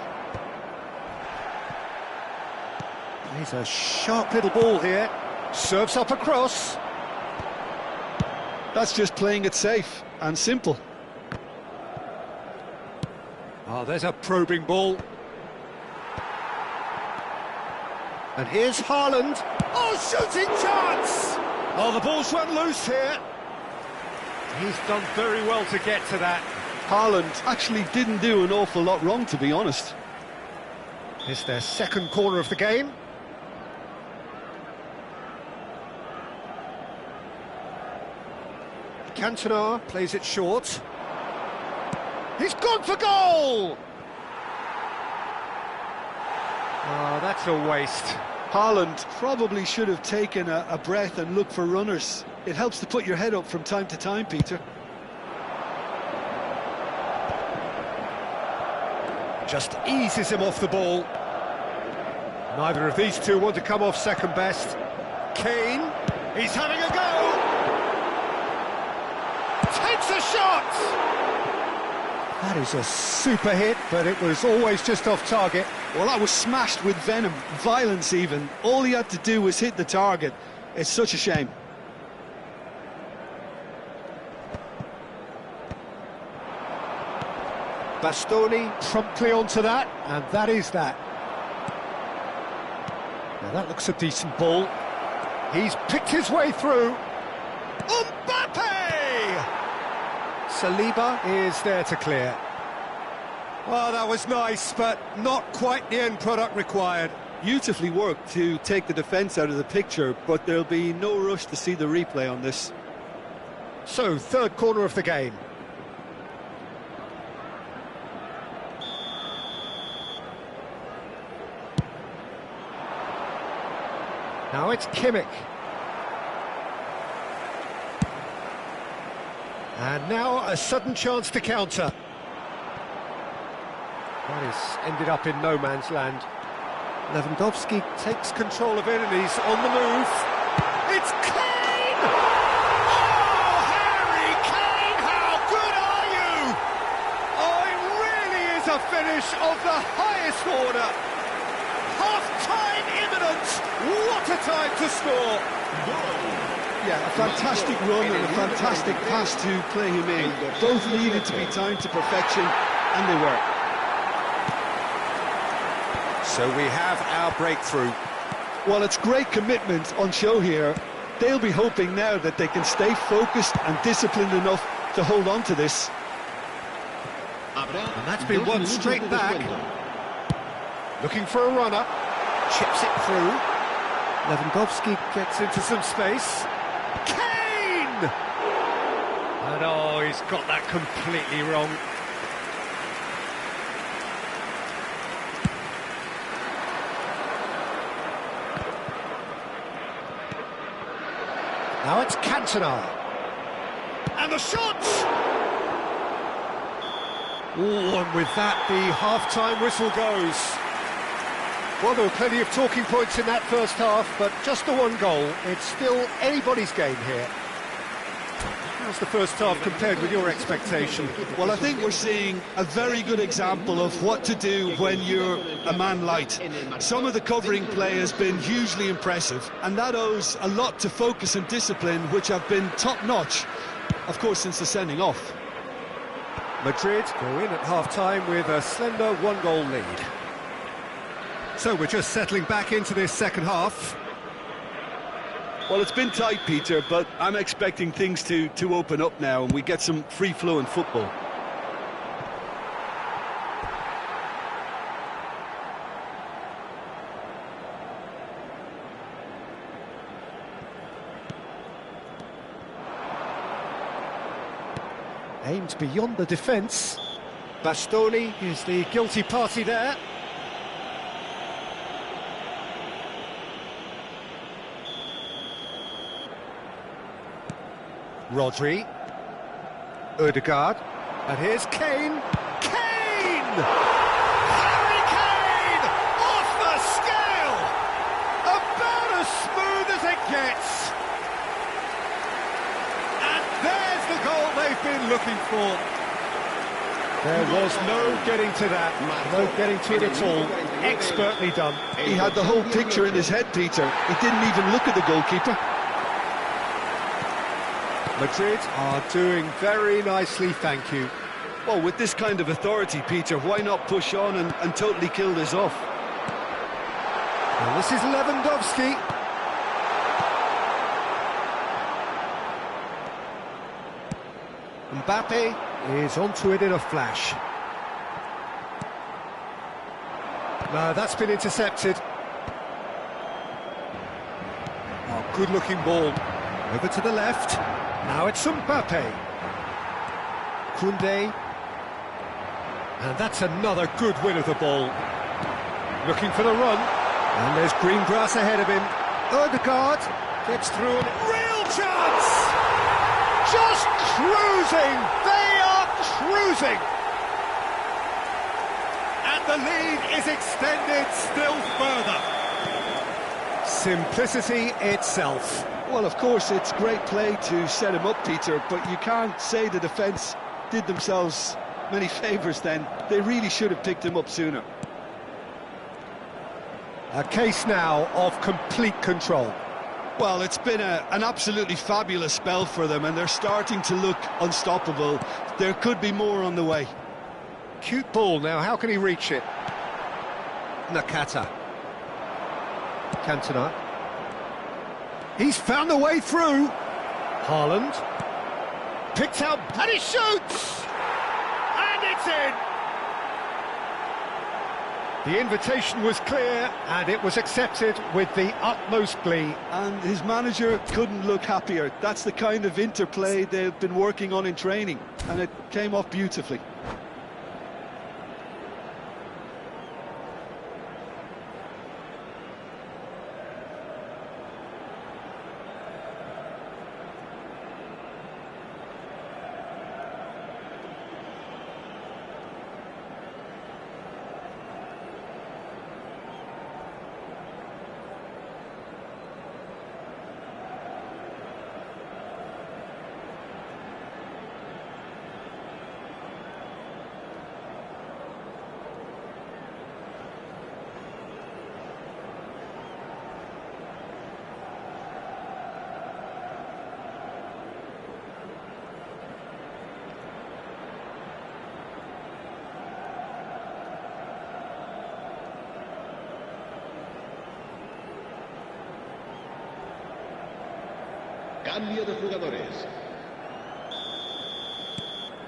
He's a sharp little ball here. Serves up across.
That's just playing it safe and simple.
Oh, there's a probing ball. And here's Haaland. Oh, shooting chance! Oh, the ball's run loose here. He's done very well to get to that.
Haaland actually didn't do an awful lot wrong, to be honest.
It's their second corner of the game. Cantona plays it short. He's gone for goal! Oh, that's a waste.
Haaland probably should have taken a breath and looked for runners. It helps to put your head up from time to time, Peter.
Just eases him off the ball. Neither of these two want to come off second best. Kane, he's having a go! Takes a shot! That is a super hit, but it was always just off target.
Well, that was smashed with venom, violence even. All he had to do was hit the target. It's such a shame.
Bastoni promptly onto that, and that is that. Now that looks a decent ball. He's picked his way through. Mbappe! Saliba is there to clear. Oh, that was nice, but not quite the end product required.
Beautifully worked to take the defence out of the picture, but there'll be no rush to see the replay on this.
So, third corner of the game. Now it's Kimmich. And now a sudden chance to counter. That is ended up in no man's land. Lewandowski takes control of it and he's on the move. It's Kane! Oh, Harry Kane, how good are you? Oh, it really is a finish of the highest order. Half-time imminent. What a time to score.
Yeah, a fantastic run and a fantastic pass to play him in. Both needed to be timed to perfection, and they were.
So we have our breakthrough.
Well, it's great commitment on show here. They'll be hoping now that they can stay focused and disciplined enough to hold on to this.
And that's been won straight back. Looking for a runner. Chips it through. Lewandowski gets into some space. Kane! And oh, Oh, he's got that completely wrong. Now it's Cantona. And the shots! Oh, and with that, the half-time whistle goes. Well, there were plenty of talking points in that first half, but just the one goal. It's still anybody's game here. How's the first half compared with your expectation?
Well, I think we're seeing a very good example of what to do when you're a man light. Some of the covering play has been hugely impressive, and that owes a lot to focus and discipline, which have been top-notch, of course, since the sending off.
Madrid go in at half-time with a slender one-goal lead. So we're just settling back into this second half.
Well, it's been tight, Peter, but I'm expecting things to open up now and we get some free-flowing football.
Aimed beyond the defence. Bastoni is the guilty party there. Rodri, Ødegaard, and here's Kane. Kane! Harry Kane! Off the scale! About as smooth as it gets. And there's the goal they've been looking for. There was no getting to that, no getting to it at all. Expertly done.
He had the whole picture in his head, Peter. He didn't even look at the goalkeeper.
Madrid are doing very nicely, thank you.
Well, with this kind of authority, Peter, why not push on and totally kill this off?
Well, this is Lewandowski. Mbappe is onto it in a flash. No, that's been intercepted. Oh, good-looking ball. Over to the left. Now it's Mbappe. Koundé. And that's another good win of the ball. Looking for the run. And there's green grass ahead of him. Ødegaard gets through and real chance! Just cruising! They are cruising! And the lead is extended still further. Simplicity itself.
Well, of course, it's great play to set him up, Peter, but you can't say the defence did themselves many favours then. They really should have picked him up sooner.
A case now of complete control.
Well, it's been an absolutely fabulous spell for them, and they're starting to look unstoppable. There could be more on the way.
Cute ball now, how can he reach it? Nakata. Cantona. He's found a way through. Haaland. Picked out, and he shoots! And it's in! The invitation was clear, and it was accepted with the utmost glee.
And his manager couldn't look happier. That's the kind of interplay they've been working on in training, and it came off beautifully.
Cambio de jugadores.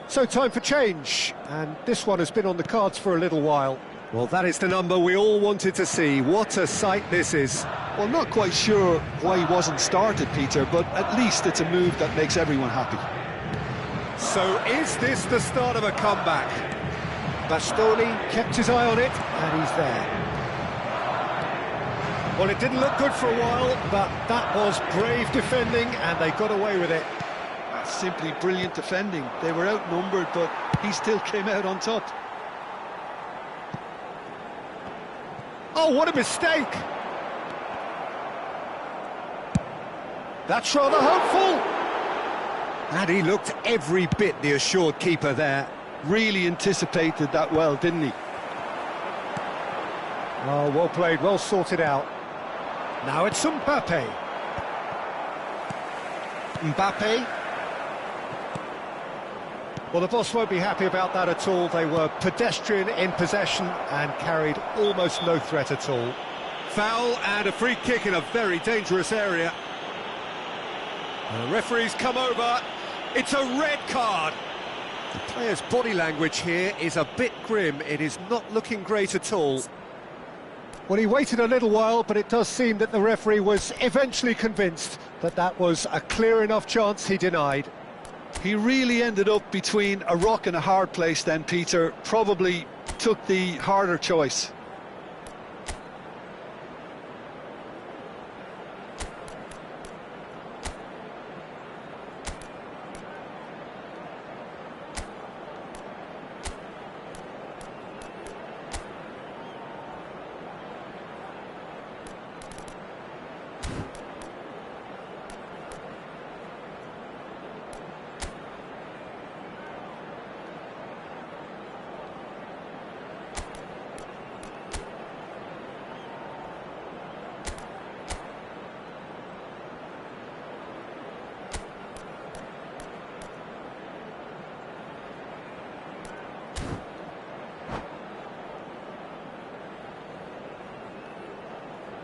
So time for change, and this one has been on the cards for a little while. Well, that is the number we all wanted to see. What a sight this is.
Well, not quite sure why he wasn't started, Peter, but at least it's a move that makes everyone happy.
So is this the start of a comeback? Bastoni kept his eye on it, and he's there. Well, it didn't look good for a while, but that was brave defending, and they got away with it.
That's simply brilliant defending. They were outnumbered, but he still came out on top.
Oh, what a mistake! That's rather hopeful. And he looked every bit the assured keeper there.
Really anticipated that well, didn't he?
Oh, well played, well sorted out. Now it's Mbappe. Mbappe. Well, the boss won't be happy about that at all. They were pedestrian in possession and carried almost no threat at all. Foul and a free kick in a very dangerous area. And the referee's come over. It's a red card. The player's body language here is a bit grim. It is not looking great at all. Well, he waited a little while, but it does seem that the referee was eventually convinced that that was a clear enough chance he denied.
He really ended up between a rock and a hard place then, Peter. Probably took the harder choice.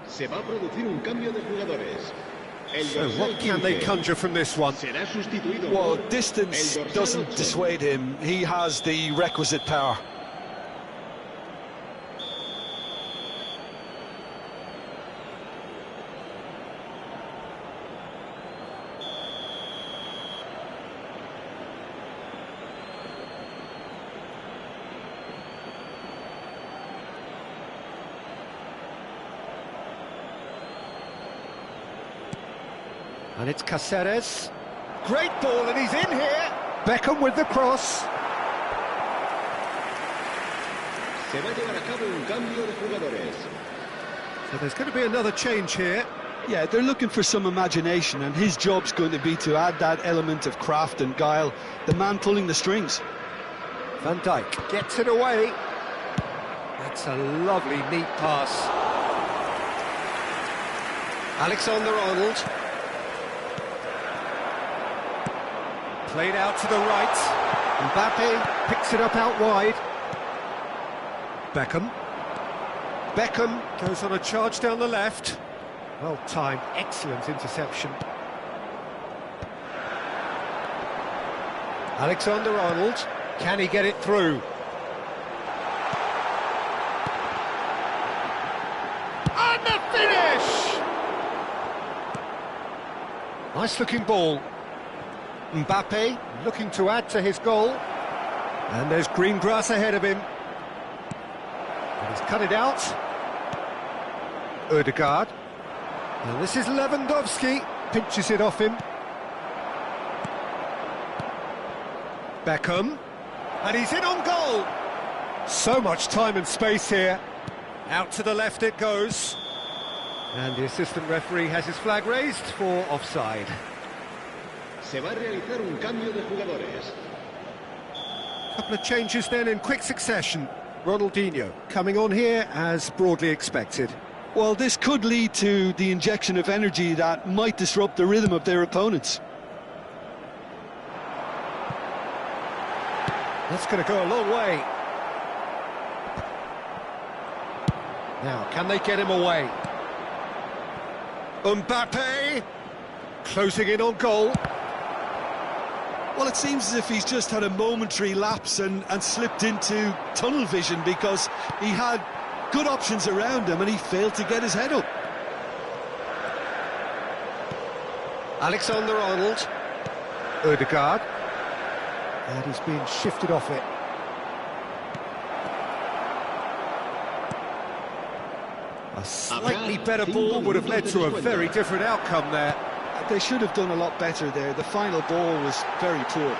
Se va a producir un cambio de jugadores.
So what can they conjure from this one?
Será sustituido
Well,
por
distance
el dorsal
doesn't
8.
dissuade him. He has the requisite power.
And it's Caceres. Great ball, and he's in here. Beckham with the cross.
Se va a llevar a cabo un cambio de jugadores.
So there's going to be another change here.
Yeah, they're looking for some imagination, and his job's going to be to add that element of craft and guile, the man pulling the strings.
Van Dijk gets it away. That's a lovely, neat pass. Alexander-Arnold. Played out to the right. Mbappe picks it up out wide. Beckham. Beckham goes on a charge down the left. Well timed, excellent interception. Alexander-Arnold, can he get it through? And the finish! Nice looking ball. Mbappe looking to add to his goal. And there's green grass ahead of him. And he's cut it out. Ødegaard. And this is Lewandowski. Pinches it off him. Beckham. And he's in on goal. So much time and space here. Out to the left it goes. And the assistant referee has his flag raised for offside.
Se va a realizar un cambio de jugadores.
Couple of changes then in quick succession. Ronaldinho coming on here as broadly expected.
Well, this could lead to the injection of energy that might disrupt the rhythm of their opponents.
That's going to go a long way. Now, can they get him away? Mbappe closing in on goal.
Well, it seems as if he's just had a momentary lapse and slipped into tunnel vision, because he had good options around him and he failed to get his head up.
Alexander-Arnold. Ødegaard. And he's been shifted off it. A slightly better ball would have led to a very different outcome there.
They should have done a lot better there. The final ball was very poor.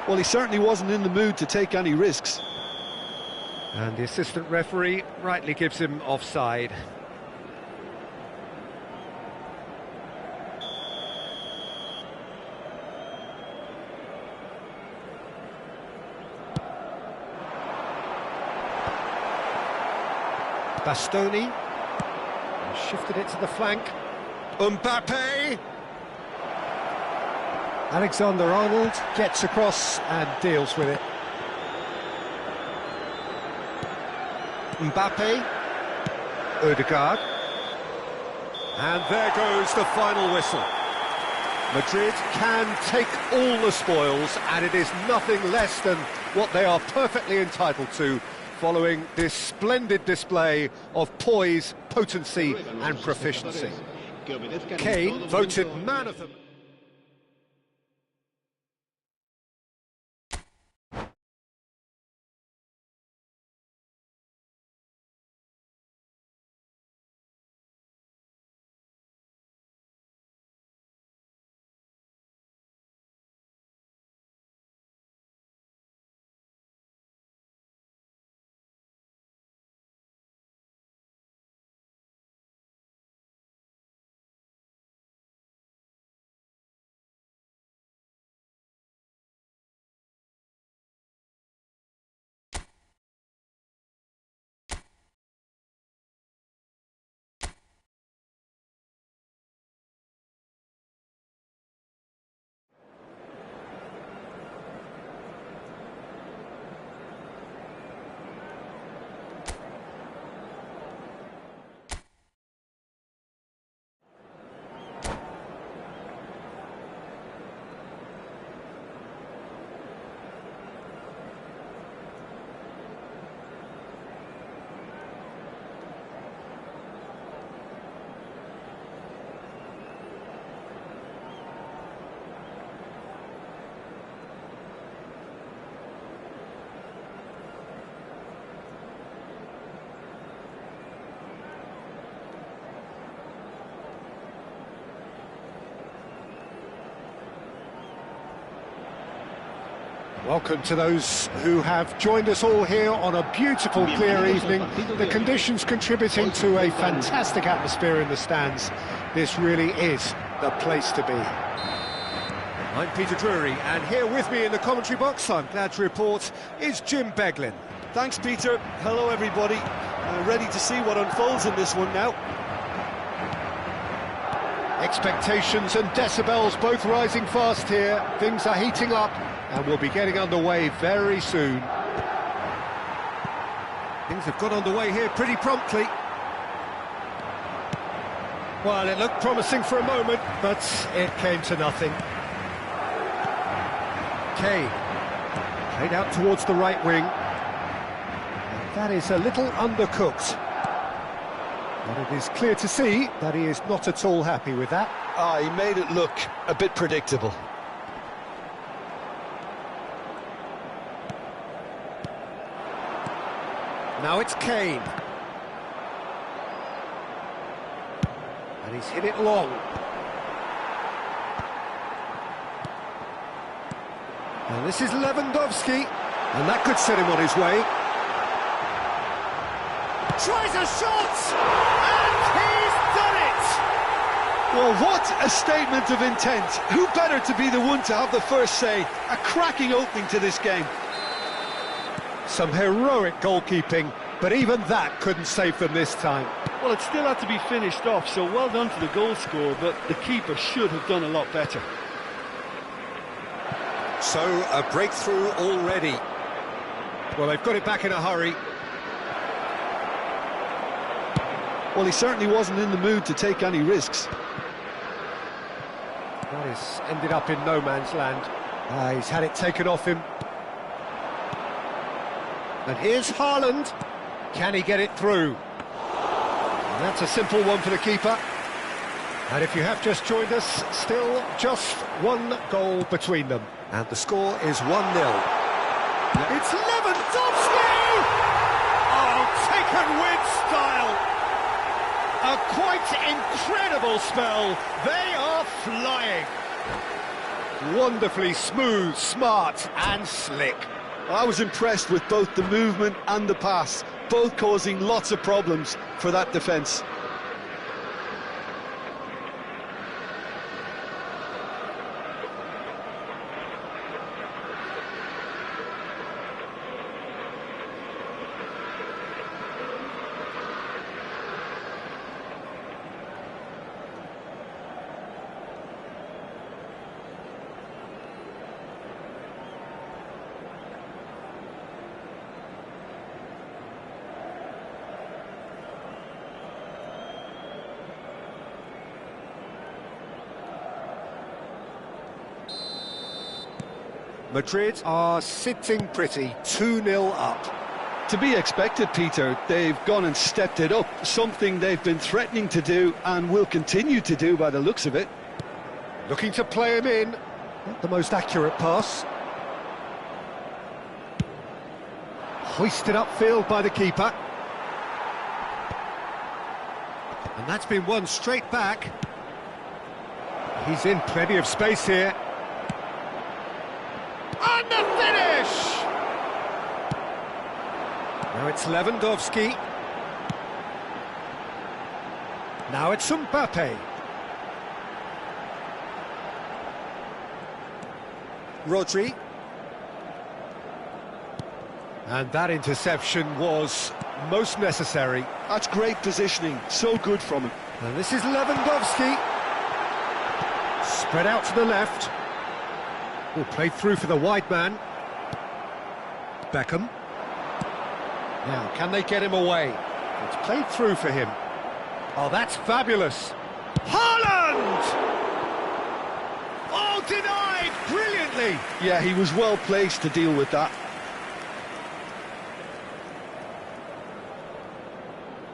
Well, he certainly wasn't in the mood to take any risks.
And the assistant referee rightly gives him offside. Bastoni. He shifted it to the flank. Mbappe! Alexander-Arnold gets across and deals with it. Mbappe. Odegaard. And there goes the final whistle. Madrid can take all the spoils, and it is nothing less than what they are perfectly entitled to, following this splendid display of poise, potency and proficiency. Kane voted man of the... Welcome to those who have joined us all here on a beautiful, clear evening. The conditions contributing to a fantastic atmosphere in the stands. This really is the place to be. I'm Peter Drury, and here with me in the commentary box, I'm glad to report, is Jim Beglin.
Thanks, Peter. Hello, everybody. Ready to see what unfolds in this one now.
Expectations and decibels both rising fast here. Things are heating up, and we'll be getting underway very soon. Things have got underway here pretty promptly. Well, it looked promising for a moment, but it came to nothing. Kane, played out towards the right wing. And that is a little undercooked. But it is clear to see that he is not at all happy with that.
He made it look a bit predictable.
Now it's Kane. And he's hit it long. And this is Lewandowski. And that could set him on his way. Tries a shot! And he's done it!
Well, what a statement of intent. Who better to be the one to have the first say? A cracking opening to this game.
Some heroic goalkeeping, but even that couldn't save them this time.
Well, it still had to be finished off, so well done to the goal scorer, but the keeper should have done a lot better.
So, a breakthrough already. Well, they've got it back in a hurry.
Well, he certainly wasn't in the mood to take any risks.
That has ended up in no man's land. He's had it taken off him. And here's Haaland. Can he get it through? And that's a simple one for the keeper. And if you have just joined us, still just one goal between them. And the score is 1-0. It's Lewandowski! Oh, taken with style! A quite incredible spell. They are flying. Wonderfully smooth, smart and slick.
I was impressed with both the movement and the pass, both causing lots of problems for that defence.
Madrid are sitting pretty, 2-0 up.
To be expected, Peter. They've gone and stepped it up, something they've been threatening to do and will continue to do by the looks of it.
Looking to play him in. Not the most accurate pass. Hoisted upfield by the keeper. And that's been won straight back. He's in plenty of space here. And the finish! Now it's Lewandowski. Now it's Mbappe. Rodri. And that interception was most necessary.
That's great positioning, so good from him.
And this is Lewandowski. Spread out to the left. Oh, played through for the wide man. Beckham. Now, can they get him away? It's played through for him. Oh, that's fabulous. Haaland! Oh, denied brilliantly.
Yeah, he was well placed to deal with that.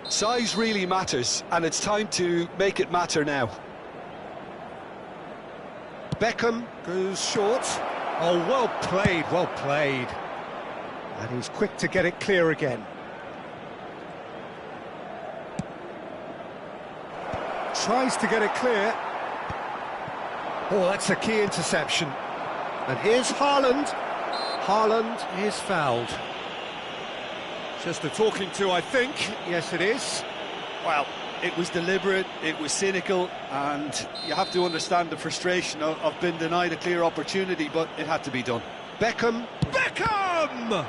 Size really matters, and it's time to make it matter now.
Beckham goes short. Oh, well played, well played. And he's quick to get it clear again. Tries to get it clear. Oh, that's a key interception. And here's Haaland. Haaland is fouled. Just a talking to, I think. Yes, it is.
Well, it was deliberate, it was cynical, and you have to understand the frustration of being denied a clear opportunity, but it had to be done.
Beckham. Beckham!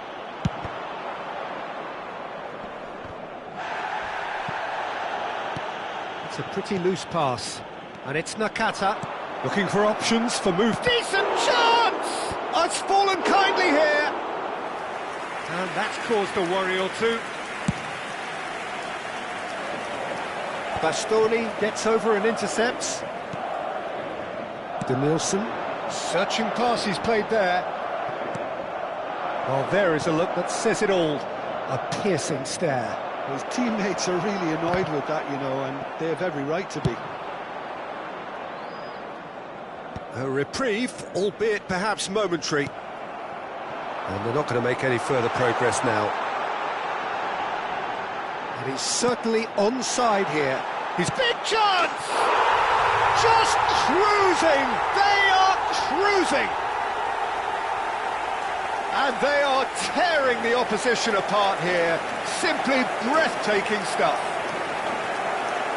It's a pretty loose pass. And it's Nakata. Looking for options for move. Decent chance! Oh, it's fallen kindly here. And that's caused a worry or two. Bastoni gets over and intercepts. Denilson, searching pass he's played there. Well, there is a look that says it all. A piercing stare.
His teammates are really annoyed with that, you know, and they have every right to be.
A reprieve, albeit perhaps momentary. And they're not going to make any further progress now. And he's certainly onside here. His big chance! Just cruising! They are cruising! And they are tearing the opposition apart here. Simply breathtaking stuff.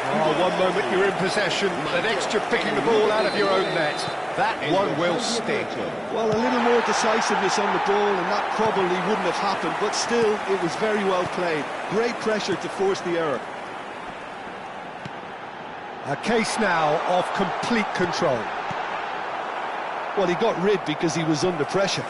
Oh, one moment you're in possession, the next you're picking the ball out of your own net. That one will sting.
Well, a little more decisiveness on the ball and that probably wouldn't have happened, but still, it was very well played. Great pressure to force the error.
A case now of complete control.
Well, he got rid because he was under pressure.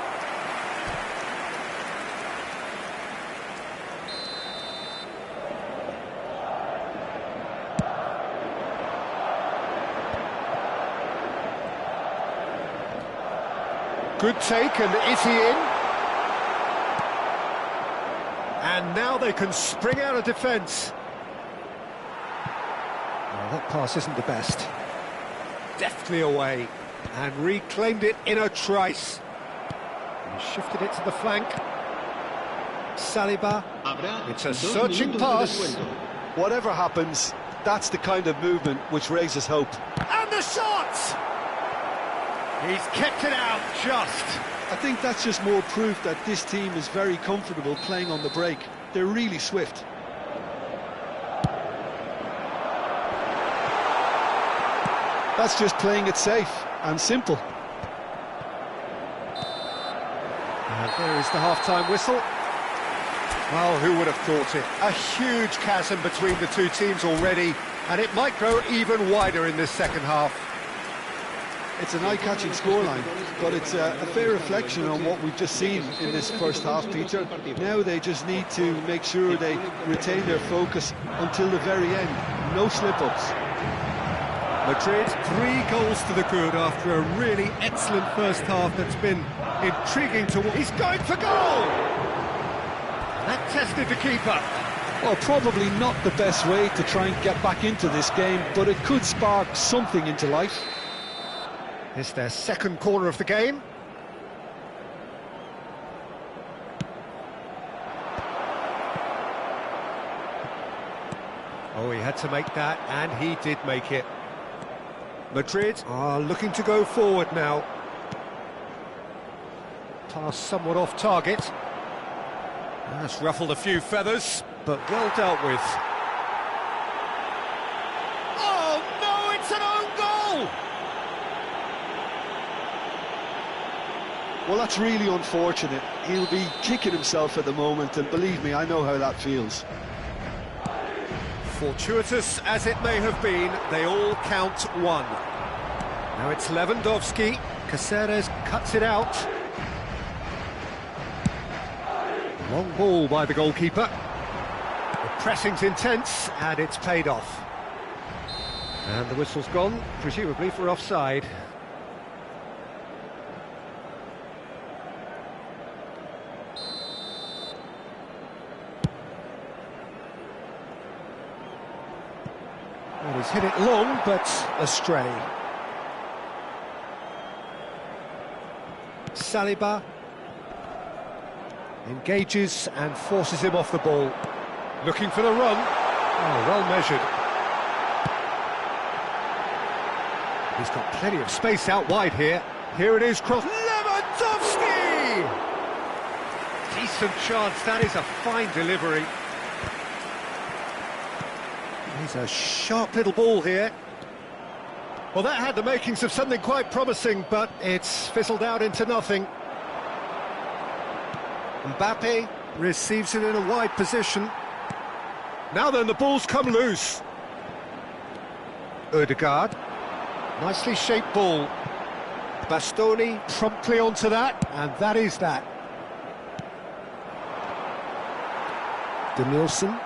Good take, and is he in? And now they can spring out of defence. Oh, that pass isn't the best. deftly away and reclaimed it in a trice. He shifted it to the flank. Saliba, it's a searching pass.
Whatever happens, that's the kind of movement which raises hope.
And the shot! He's kept it out just.
I think that's just more proof that this team is very comfortable playing on the break. They're really swift. That's just playing it safe and simple.
And there is the half-time whistle. Well, who would have thought it? A huge chasm between the two teams already, and it might grow even wider in this second half.
It's an eye-catching scoreline, but it's a fair reflection on what we've just seen in this first half, Peter. Now they just need to make sure they retain their focus until the very end. No slip-ups.
Madrid, 3 goals to the good after a really excellent first half that's been intriguing to watch. He's going for goal! That tested the keeper.
Well, probably not the best way to try and get back into this game, but it could spark something into life.
It's their second corner of the game. Oh, he had to make that, and he did make it. Madrid are looking to go forward now. Pass somewhat off target. That's ruffled a few feathers, but well dealt with. Oh, no, it's an own goal!
Well, that's really unfortunate. He'll be kicking himself at the moment, and believe me, I know how that feels.
Fortuitous as it may have been, they all count one. Now it's Lewandowski. Caceres cuts it out. Long ball by the goalkeeper. The pressing's intense, and it's paid off. And the whistle's gone, presumably for offside. Well, he's hit it long, but astray. Saliba engages and forces him off the ball. Looking for the run. Oh, well measured. He's got plenty of space out wide here. Here it is, cross. Lewandowski! Decent chance, that is a fine delivery. He's a sharp little ball here. Well, that had the makings of something quite promising, but it's fizzled out into nothing. Mbappe receives it in a wide position. Now then, the ball's come loose. Ødegaard. Nicely shaped ball. Bastoni promptly onto that, and that is that. Danielson.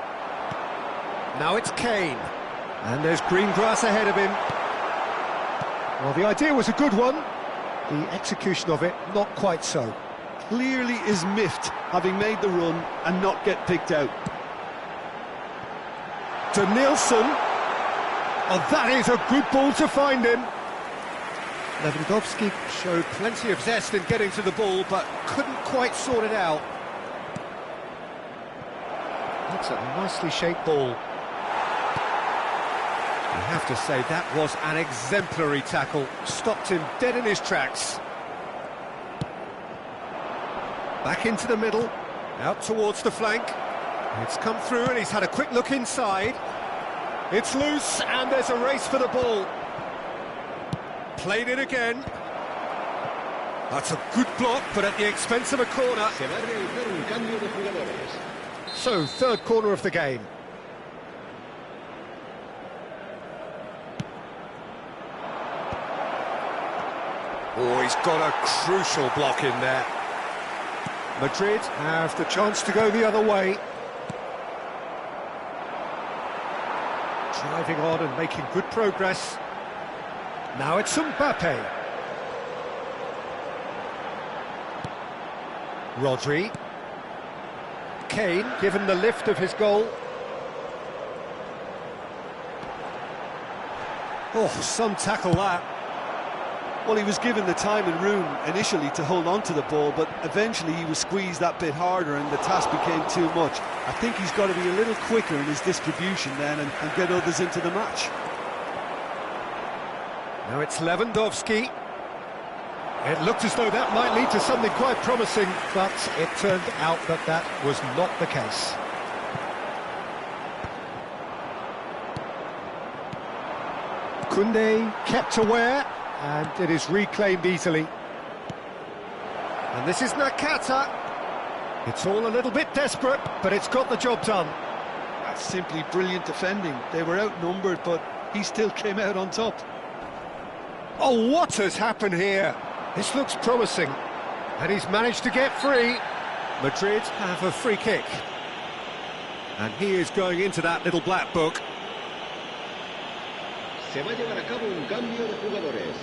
Now it's Kane. And there's green grass ahead of him. Well, the idea was a good one. The execution of it, not quite so.
Clearly is miffed, having made the run and not get picked out.
Danielson. Oh, that is a good ball to find him. Lewandowski showed plenty of zest in getting to the ball, but couldn't quite sort it out. That's a nicely shaped ball. You have to say that was an exemplary tackle. Stopped him dead in his tracks. Back into the middle, out towards the flank. It's come through and he's had a quick look inside. It's loose and there's a race for the ball. Played it again. That's a good block, but at the expense of a corner. So, third corner of the game. Oh, he's got a crucial block in there. Madrid have the chance to go the other way. Driving on and making good progress. Now it's Mbappe. Rodri. Kane, given the lift of his goal. Oh, some tackle that.
Well, he was given the time and room initially to hold on to the ball, but eventually he was squeezed that bit harder and the task became too much. I think he's got to be a little quicker in his distribution then and get others into the match.
Now it's Lewandowski. It looked as though that might lead to something quite promising, but it turned out that that was not the case. Koundé kept aware, and it is reclaimed easily. And this is Nakata. It's all a little bit desperate, but it's got the job done.
That's simply brilliant defending. They were outnumbered, but he still came out on top.
Oh, what has happened here? This looks promising, and he's managed to get free. Madrid have a free kick. And he is going into that little black book.
Se va a llevar a cabo un cambio de jugadores.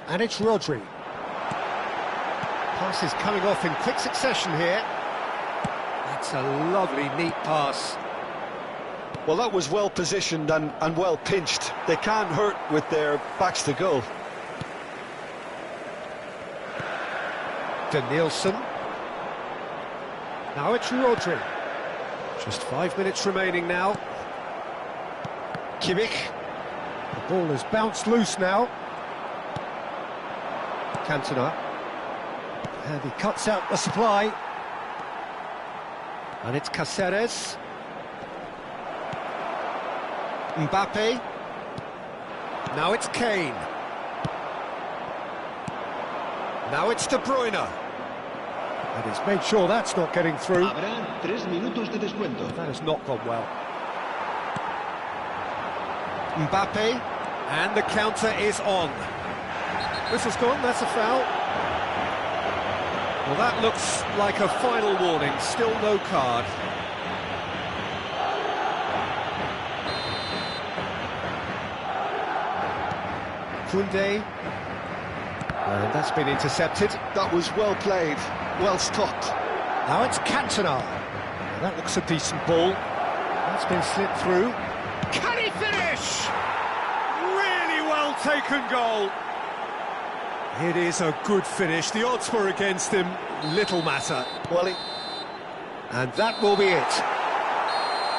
And it's Rodri. Pass is coming off in quick succession here. That's a lovely, neat pass.
Well, that was well positioned and well pinched. They can't hurt with their backs to goal.
Danielson. Now it's Rodri. Just 5 minutes remaining now. Kimmich. The ball has bounced loose now. Cantona. And he cuts out the supply. And it's Cáceres. Mbappe. Now it's Kane. Now it's De Bruyne. And he's made sure that's not getting through.
Habrá 3 minutos de descuento.
That has not gone well. Mbappe. And the counter is on. Whistle's gone, that's a foul. Well, that looks like a final warning. Still no card. Koundé, and that's been intercepted.
That was well played, well stopped.
Now it's Cantona. That looks a decent ball. That's been slipped through. Can he finish? Really well taken goal. It is a good finish. The odds were against him. Little matter.
Well,
and that will be it.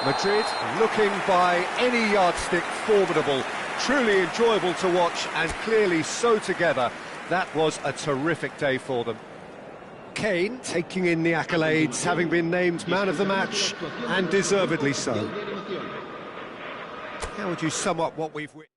Madrid looking by any yardstick formidable. Truly enjoyable to watch and clearly so together. That was a terrific day for them. Kane taking in the accolades, having been named man of the match, and deservedly so. How would you sum up what we've witnessed?